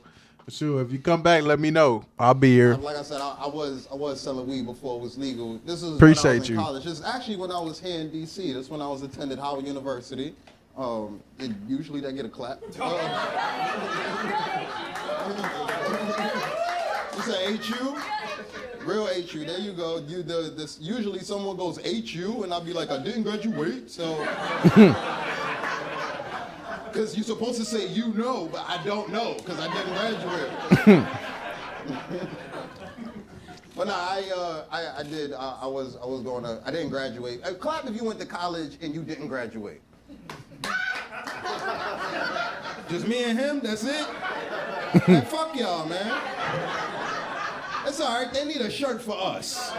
Sure, if you come back, let me know. I'll be here. Like I said, I was selling weed before it was legal. This is Appreciate when I was in you. college. This is actually when I was here in D.C. This is when I was attending Howard University. Usually they get a clap. You say HU? Real HU. There you go. Usually someone goes HU, and I'll be like, I didn't graduate, so. Because you're supposed to say you know, but I don't know because I didn't graduate. But no, I did. I was going to. I didn't graduate. Clap if you went to college and you didn't graduate. Just me and him. That's it. Man, fuck y'all, man. It's all right. They need a shirt for us.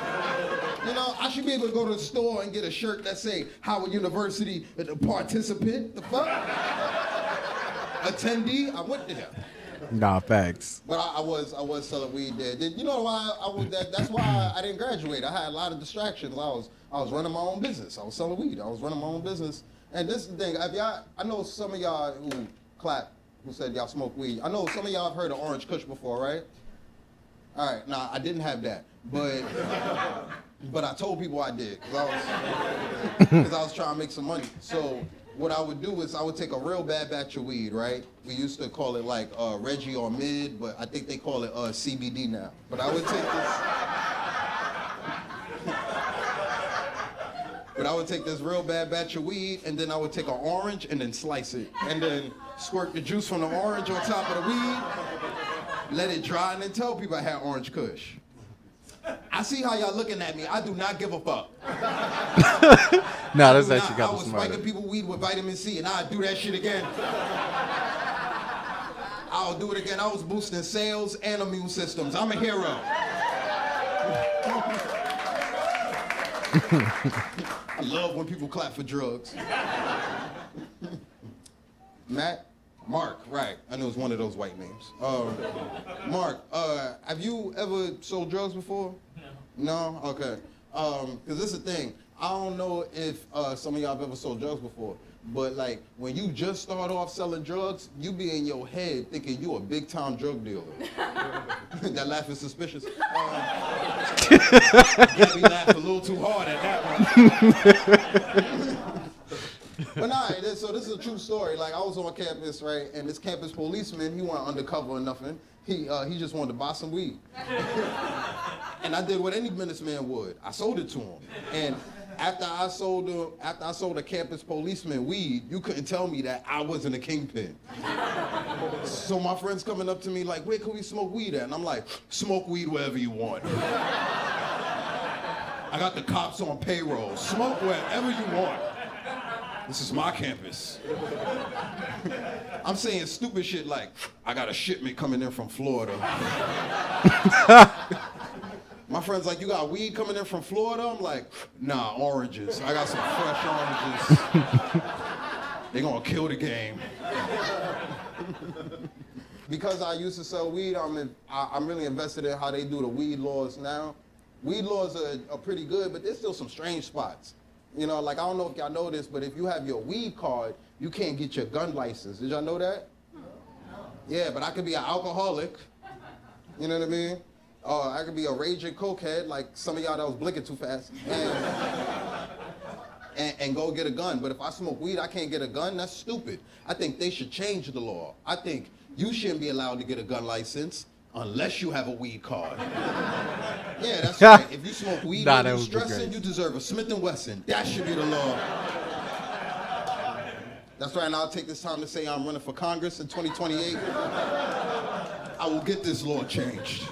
You know, I should be able to go to the store and get a shirt that say Howard University participant. The fuck? Attendee. I went there. Nah, facts. But I was selling weed there. You know why that's why I didn't graduate. I had a lot of distractions. I was running my own business. I was selling weed. I was running my own business. And this is the thing. I know some of y'all who clap, who said y'all smoke weed. I know some of y'all have heard of Orange Kush before, right? All right. Nah, I didn't have that, but I told people I did because I was trying to make some money. So what I would do is I would take a real bad batch of weed, right? We used to call it like Reggie or Mid, but I think they call it CBD now. But I would take this real bad batch of weed, and then I would take an orange and then slice it, and then squirt the juice from the orange on top of the weed, let it dry, and then tell people I had Orange Kush. I see how y'all looking at me. I do not give a fuck. Nah, that's actually I got was smart. spiking people weed with vitamin C, and I'd do that shit again. I'll do it again. I was boosting sales and immune systems. I'm a hero. I love when people clap for drugs. Mark, right. I know it's one of those white names. Mark, have you ever sold drugs before? No. No? Okay. Because this is the thing. I don't know if some of y'all have ever sold drugs before, but like when you just start off selling drugs, you be in your head thinking you a big-time drug dealer. That laugh is suspicious. You me laugh a little too hard at that one. But nah, so this is a true story. Like I was on campus, right, and this campus policeman, he wasn't undercover or nothing. He just wanted to buy some weed. And I did what any businessman would. I sold it to him. And after I sold a campus policeman weed, you couldn't tell me that I wasn't a kingpin. So my friends coming up to me like, where can we smoke weed at? And I'm like, smoke weed wherever you want. I got the cops on payroll. Smoke wherever you want. This is my campus. I'm saying stupid shit like, I got a shipment coming in from Florida. My friend's like, you got weed coming in from Florida? I'm like, nah, oranges. I got some fresh oranges. They gonna kill the game. Because I used to sell weed, I'm really invested in how they do the weed laws now. Weed laws are pretty good, but there's still some strange spots. You know, like I don't know if y'all know this, but if you have your weed card, you can't get your gun license. Did y'all know that? Yeah, but I could be an alcoholic. You know what I mean? I could be a raging cokehead, like some of y'all that was blinking too fast, and go get a gun. But if I smoke weed, I can't get a gun. That's stupid. I think they should change the law. I think you shouldn't be allowed to get a gun license unless you have a weed card. Yeah, that's right. If you smoke weed and you're stressing, you deserve a Smith & Wesson. That should be the law. That's right, and I'll take this time to say I'm running for Congress in 2028. I will get this law changed.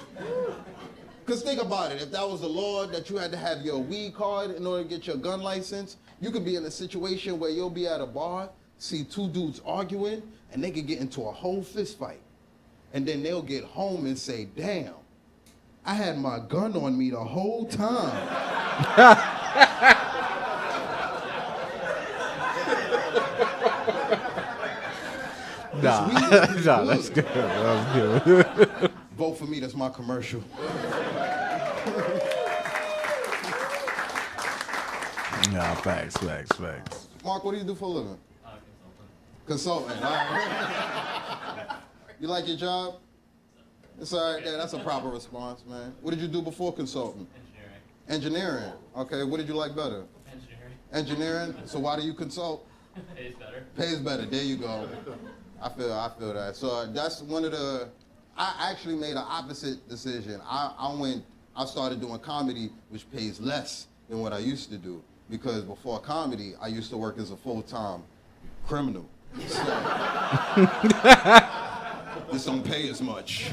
Because think about it, if that was the law that you had to have your weed card in order to get your gun license, you could be in a situation where you'll be at a bar, see two dudes arguing, and they could get into a whole fist fight. And then they'll get home and say, damn, I had my gun on me the whole time. Nah, that's good. That was good. Vote for me, that's my commercial. Nah, facts. Mark, what do you do for a living? Consultant. All right. You like your job? It's all right. Yeah, that's a proper response, man. What did you do before consultant? Engineering. Okay. What did you like better? Engineering. So why do you consult? Pays better. Pays better. There you go. I feel that. So that's one of the. I actually made an opposite decision. I started doing comedy, which pays less than what I used to do. Because before comedy, I used to work as a full-time criminal. So, this don't pay as much.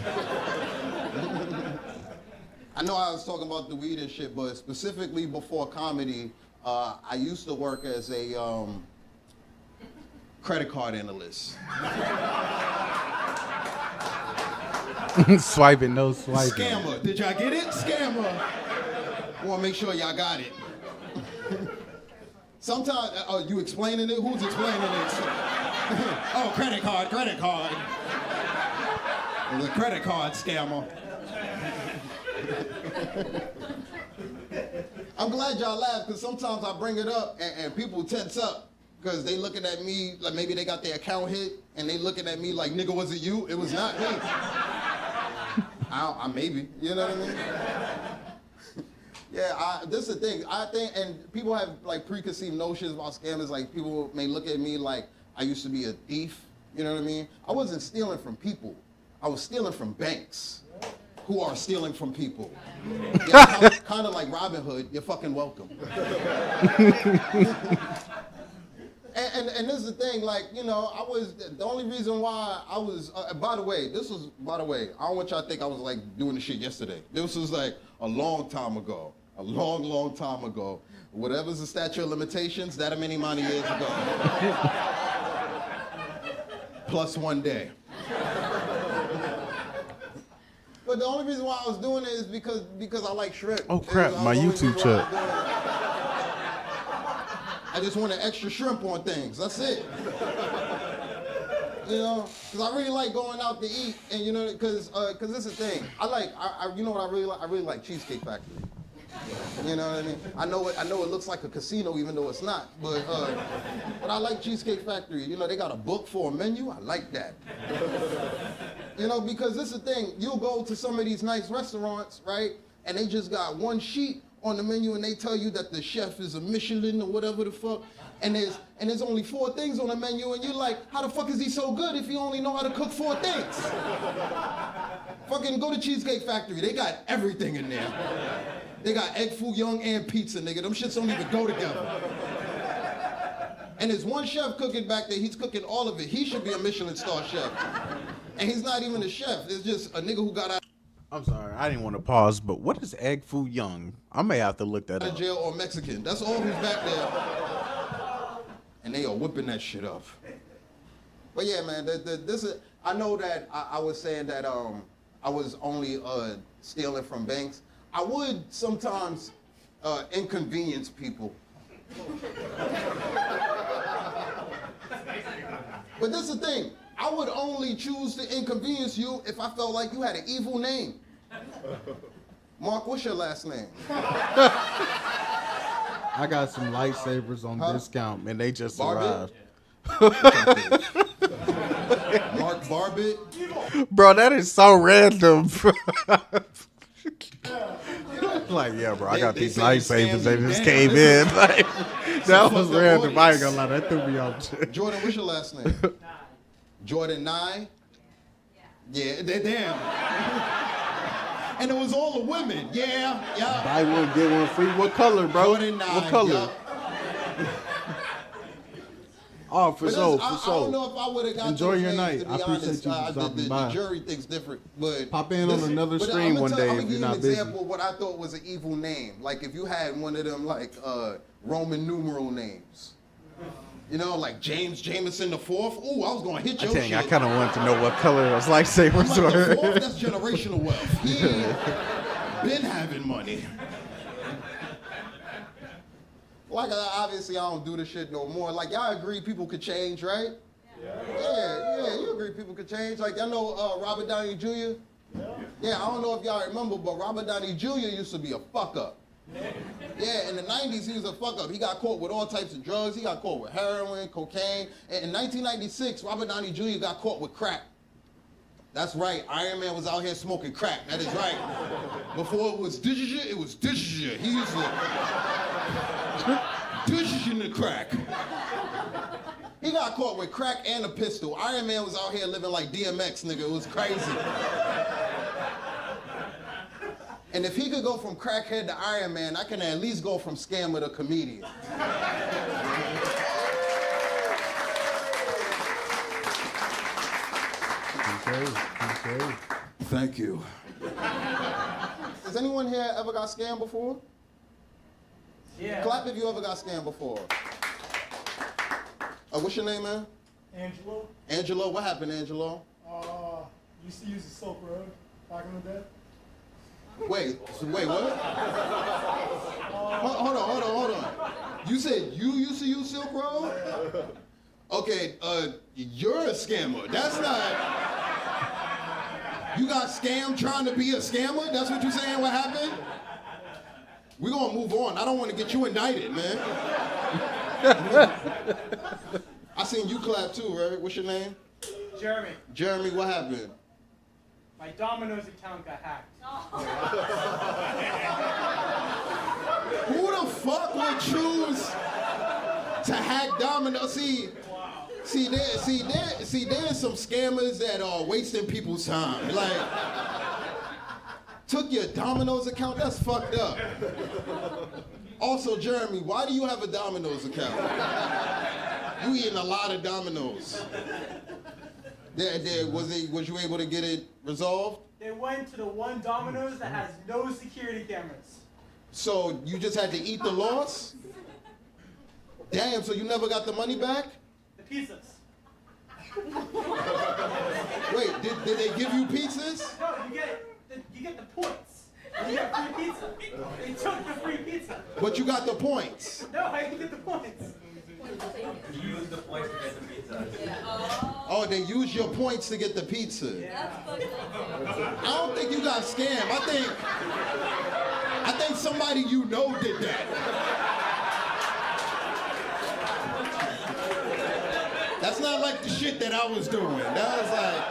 I know I was talking about the weed and shit, but specifically before comedy, I used to work as a credit card analyst. Swiping, no swiping. Scammer. Did y'all get it? Scammer. I want to make sure y'all got it. Sometimes, you explaining it? Who's explaining it? Oh, credit card. The credit card scammer. I'm glad y'all laughed, because sometimes I bring it up and people tense up because they looking at me like maybe they got their account hit and they looking at me like, nigga, was it you? It was not me. I maybe, you know what I mean? Yeah, this is the thing. I think, and people have like preconceived notions about scammers. Like people may look at me like I used to be a thief. You know what I mean? I wasn't stealing from people. I was stealing from banks who are stealing from people. Yeah, kind of like Robin Hood. You're fucking welcome. And this is the thing, like, you know, the only reason why I was, by the way, I don't want y'all to think I was like doing this shit yesterday. This was like a long time ago. A long time ago. Whatever's the statute of limitations, that many years ago. Plus 1 day. but the only reason why I was doing it is because I like shrimp. Oh crap, my YouTube chat. I just want an extra shrimp on things. That's it. You know, because I really like going out to eat, and you know, because this is the thing. You know what I really like? I really like Cheesecake Factory. You know what I mean? I know it looks like a casino, even though it's not. But I like Cheesecake Factory. You know, they got a book for a menu. I like that. You know, because this is the thing. You'll go to some of these nice restaurants, right? And they just got one sheet on the menu, and they tell you that the chef is a Michelin or whatever the fuck. And there's only 4 things on the menu, and you're like, how the fuck is he so good if he only know how to cook 4 things? Fucking go to Cheesecake Factory. They got everything in there. They got egg foo young and pizza, nigga. Them shits don't even go together. And there's one chef cooking back there. He's cooking all of it. He should be a Michelin star chef. And he's not even a chef. It's just a nigga who got out I'm sorry, I didn't want to pause, but what is egg foo young? I may have to look that of up. jail or Mexican. That's all who's back there. And they are whipping that shit up. But yeah, man, this is. I know that I was saying that I was only stealing from banks. I would sometimes inconvenience people. But this is the thing. I would only choose to inconvenience you if I felt like you had an evil name. Mark, what's your last name? I got some lightsabers on discount, and they just Barbit? arrived. Mark Barbit? Bro, that is so random. Like, yeah, bro, I got these lightsabers. They just came in. Like, that was random. I ain't gonna lie, that threw me off. Jordan, what's your last name? Jordan Nye? Yeah, damn. And it was all the women. Yeah. Buy one, get one free. What color, bro? Jordan Nye. What color? Oh, for sure, I don't know if I would have got Enjoy your those night. names, to be I appreciate honest. you stopping the by. jury thinks different, but Pop in on another but stream I'ma one day I'ma if give you're you not an busy. example of what I thought was an evil name. Like if you had one of them like Roman numeral names. You know, like James Jameson the Fourth. Ooh, I was gonna hit your Dang, shit. I kind of wanted to know what color those lightsabers I'm like, the were. fourth, that's generational wealth. He been having money. Like, obviously, I don't do this shit no more. Like, y'all agree people could change, right? Yeah, you agree people could change. Like, y'all know Robert Downey Jr.? Yeah, I don't know if y'all remember, but Robert Downey Jr. used to be a fuck-up. Yeah, in the 90s, he was a fuck-up. He got caught with all types of drugs. He got caught with heroin, cocaine. And in 1996, Robert Downey Jr. got caught with crack. That's right. Iron Man was out here smoking crack. That is right. Before it was digit, it was digit. He used to digit in the crack. He got caught with crack and a pistol. Iron Man was out here living like DMX, nigga. It was crazy. And if he could go from crackhead to Iron Man, I can at least go from scammer to comedian. Okay. Thank you. Has anyone here ever got scammed before? Yeah. Clap if you ever got scammed before. What's your name, man? Angelo. Angelo, what happened, Angelo? Used to use the Silk Road back in the day. Wait, what? Hold on. You said you used to use Silk Road? Okay, you're a scammer. That's not... You got scammed trying to be a scammer? That's what you're saying what happened? We're gonna move on. I don't want to get you indicted, man. I seen you clap too, right? What's your name? Jeremy. Jeremy, what happened? My Domino's account got hacked. Who the fuck would choose to hack Domino's? See, there's some scammers that are wasting people's time. Like, took your Domino's account? That's fucked up. Also, Jeremy, why do you have a Domino's account? You eating a lot of Domino's. Was you able to get it resolved? They went to the one Domino's that has no security cameras. So you just had to eat the loss? Damn, so you never got the money back? The pizzas. Wait, did they give you pizzas? No, you get get the points. You get free pizza. They took the free pizza. But you got the points. No, I didn't get the points. You use the points to get the pizza. Oh, they use your points to get the pizza. I don't think you got scammed. I think somebody you know did that. That's not like the shit that I was doing. That was like,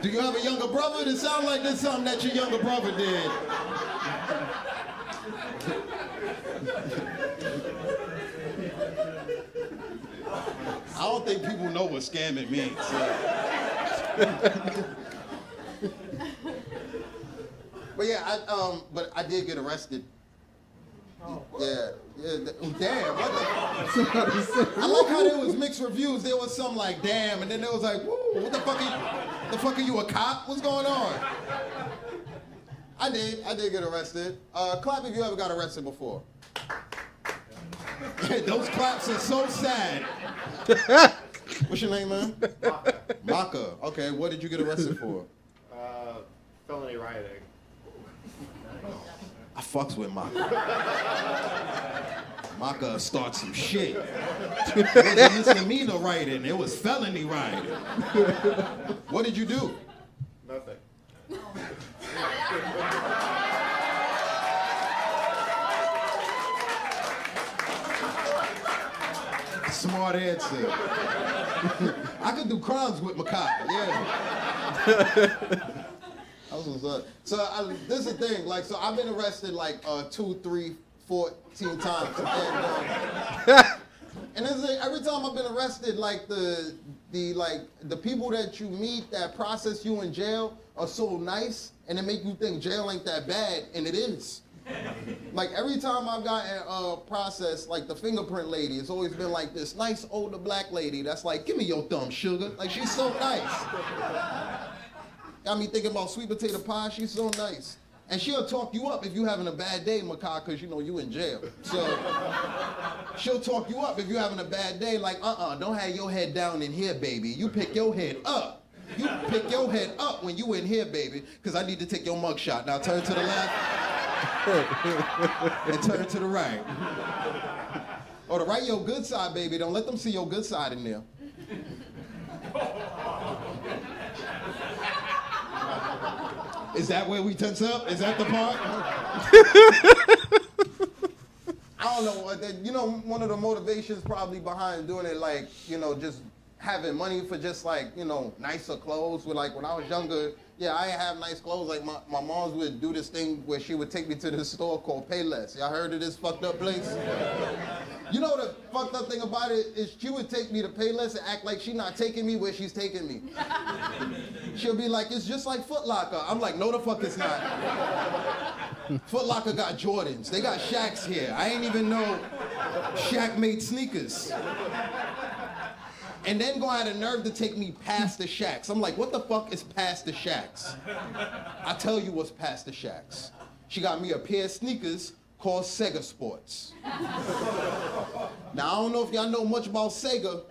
do you have a younger brother? It sounds like there's something that your younger brother did. I don't think people know what scamming means. But yeah, but I did get arrested. Yeah. Damn. What the? I like how there was mixed reviews. There was some like damn, and then there was like, woo, what the fuck? Are you a cop? What's going on? I did get arrested. Clap if you ever got arrested before. Those claps are so sad. What's your name, man? Maka. Okay, what did you get arrested for? Felony rioting. I fucks with Maka. Maka starts some shit. It wasn't misdemeanor rioting, it was felony rioting. What did you do? Nothing. Smart answer. I could do crimes with Makai, yeah. So this is the thing, like, so I've been arrested like 2, 3, 14 times. And this is the, every time I've been arrested, like the people that you meet that process you in jail are so nice, and they make you think jail ain't that bad, and it is. Like every time I've gotten processed, like the fingerprint lady, it's always been like this nice older black lady that's like, give me your thumb, sugar. Like she's so nice. Got me thinking about sweet potato pie. She's so nice. And she'll talk you up if you having a bad day, Makai, because you know you in jail. So she'll talk you up if you having a bad day, like, don't have your head down in here, baby. You pick your head up. You pick your head up when you in here, baby, because I need to take your mugshot. Now turn to the left and turn to the right. Or to right your good side, baby. Don't let them see your good side in there. Is that where we tense up? Is that the part? I don't know. You know, one of the motivations probably behind doing it, like, you know, just having money for just like, you know, nicer clothes. With like when I was younger, yeah, I didn't have nice clothes. Like my moms would do this thing where she would take me to this store called Payless. Y'all heard of this fucked up place? You know the fucked up thing about it is she would take me to Payless and act like she's not taking me where she's taking me. She'll be like, it's just like Foot Locker. I'm like, no the fuck it's not. Foot Locker got Jordans. They got Shaqs here. I ain't even know Shaq made sneakers. And then go out of nerve to take me past the Shaqs. I'm like, what the fuck is past the Shaqs? I tell you what's past the Shaqs. She got me a pair of sneakers called Sega Sports. Now, I don't know if y'all know much about Sega,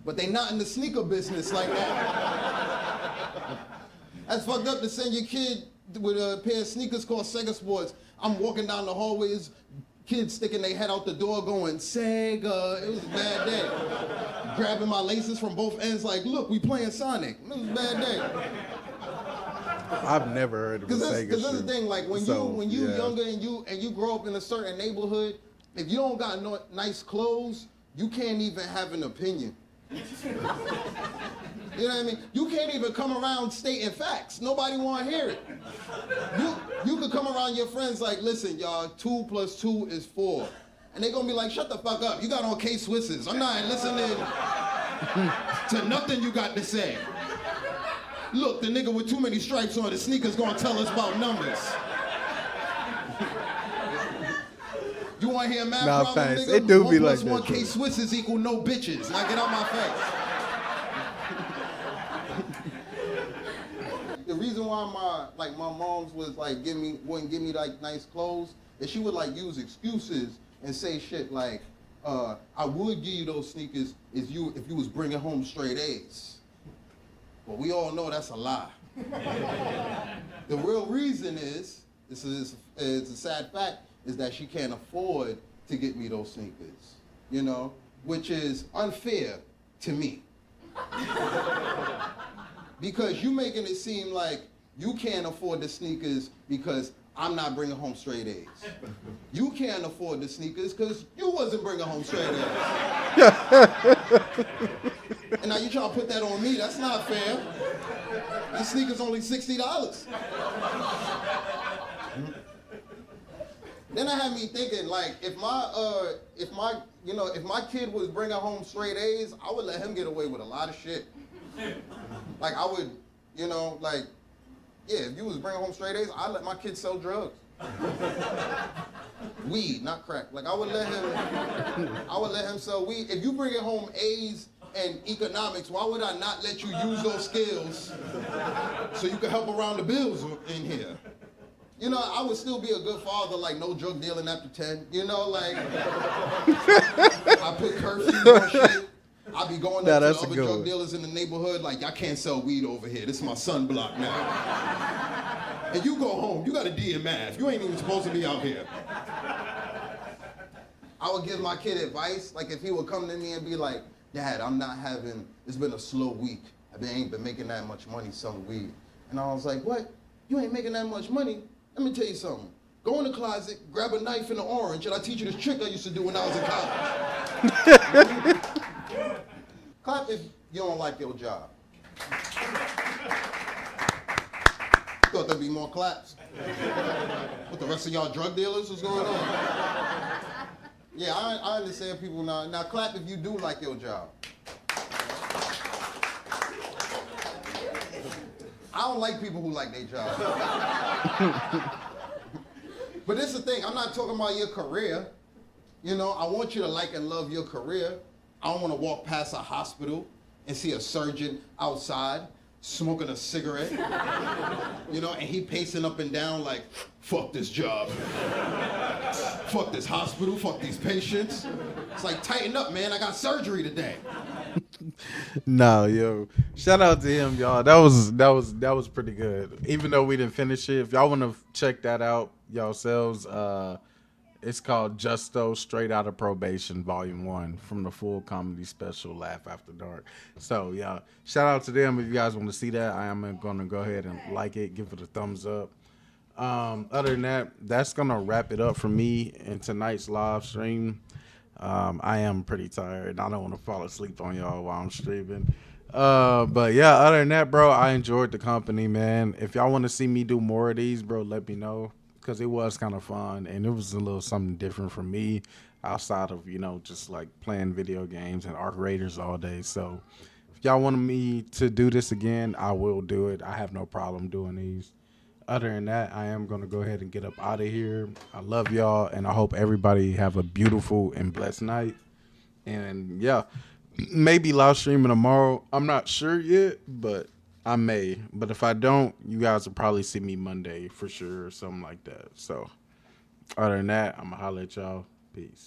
but they not in the sneaker business like that. That's fucked up to send your kid with a pair of sneakers called Sega Sports. I'm walking down the hallways, kids sticking their head out the door going, Sega. It was a bad day. Grabbing my laces from both ends like, look, we playing Sonic. It was a bad day. I've never heard of a Sega. Because that's the thing, like when you younger and you grow up in a certain neighborhood, if you don't got nice clothes, you can't even have an opinion. You know what I mean? You can't even come around stating facts. Nobody want to hear it. You could come around your friends like, listen, y'all, 2 + 2 is 4. And they gonna be like, shut the fuck up. You got on K-Swisses. I'm not listening to nothing you got to say. Look, the nigga with too many stripes on his sneakers gonna tell us about numbers. You want to hear a math problem, thanks. nigga? It do be like 1 + 1 that. K-Swisses equal no bitches. Now get out my face. The reason why my moms was like wouldn't give me like nice clothes is she would like use excuses and say shit like, I would give you those sneakers if you was bringing home straight A's. But we all know that's a lie. The real reason is, it's a sad fact, is that she can't afford to get me those sneakers, you know, which is unfair to me. Because you making it seem like you can't afford the sneakers because I'm not bringing home straight A's. You can't afford the sneakers because you wasn't bringing home straight A's. And now you trying to put that on me, that's not fair. These sneakers only $60. Then it had me thinking, like, if my kid was bringing home straight A's, I would let him get away with a lot of shit. Like, I would, you know, like, yeah, if you was bringing home straight A's, I'd let my kid sell drugs. Weed, not crack. Like, I would let him sell weed. If you bringing home A's and economics, why would I not let you use those skills so you can help around the bills in here? You know, I would still be a good father, like no drug dealing after 10. You know, like, I put curfews on shit. I be going up to the other drug dealers in the neighborhood, like, y'all can't sell weed over here. This is my son block now. And you go home, you got a D in math. You ain't even supposed to be out here. I would give my kid advice, like if he would come to me and be like, Dad, it's been a slow week. I ain't been making that much money selling weed. And I was like, what? You ain't making that much money? Let me tell you something. Go in the closet, grab a knife and an orange, and I'll teach you this trick I used to do when I was in college. Clap if you don't like your job. Thought there'd be more claps. What, the rest of y'all drug dealers? What's going on? Yeah, I understand people now. Now clap if you do like your job. I don't like people who like their job. But this is the thing, I'm not talking about your career. You know, I want you to like and love your career. I don't want to walk past a hospital and see a surgeon outside smoking a cigarette, you know, and he pacing up and down like, fuck this job. Fuck this hospital, fuck these patients. It's like, tighten up, man, I got surgery today. No, yo, shout out to him, y'all. That was pretty good. Even though we didn't finish it, if y'all want to check that out yourselves, it's called Justo Straight Outta Probation Volume 1 from the full comedy special Laugh After Dark. So, yeah, shout out to them. If you guys want to see that, I am going to go ahead and like it, give it a thumbs up. Other than that, that's going to wrap it up for me in tonight's live stream. I am pretty tired. I don't want to fall asleep on y'all while I'm streaming. But, yeah, other than that, bro, I enjoyed the company, man. If y'all want to see me do more of these, bro, let me know. Because it was kind of fun, and it was a little something different for me outside of, you know, just like playing video games and Arc Raiders all day. So if y'all want me to do this again, I will do it. I have no problem doing these. Other than that, I am going to go ahead and get up out of here. I love y'all, and I hope everybody have a beautiful and blessed night. And, yeah, maybe live streaming tomorrow. I'm not sure yet, but I may, but if I don't, you guys will probably see me Monday for sure or something like that. So, other than that, I'm going to holler at y'all. Peace.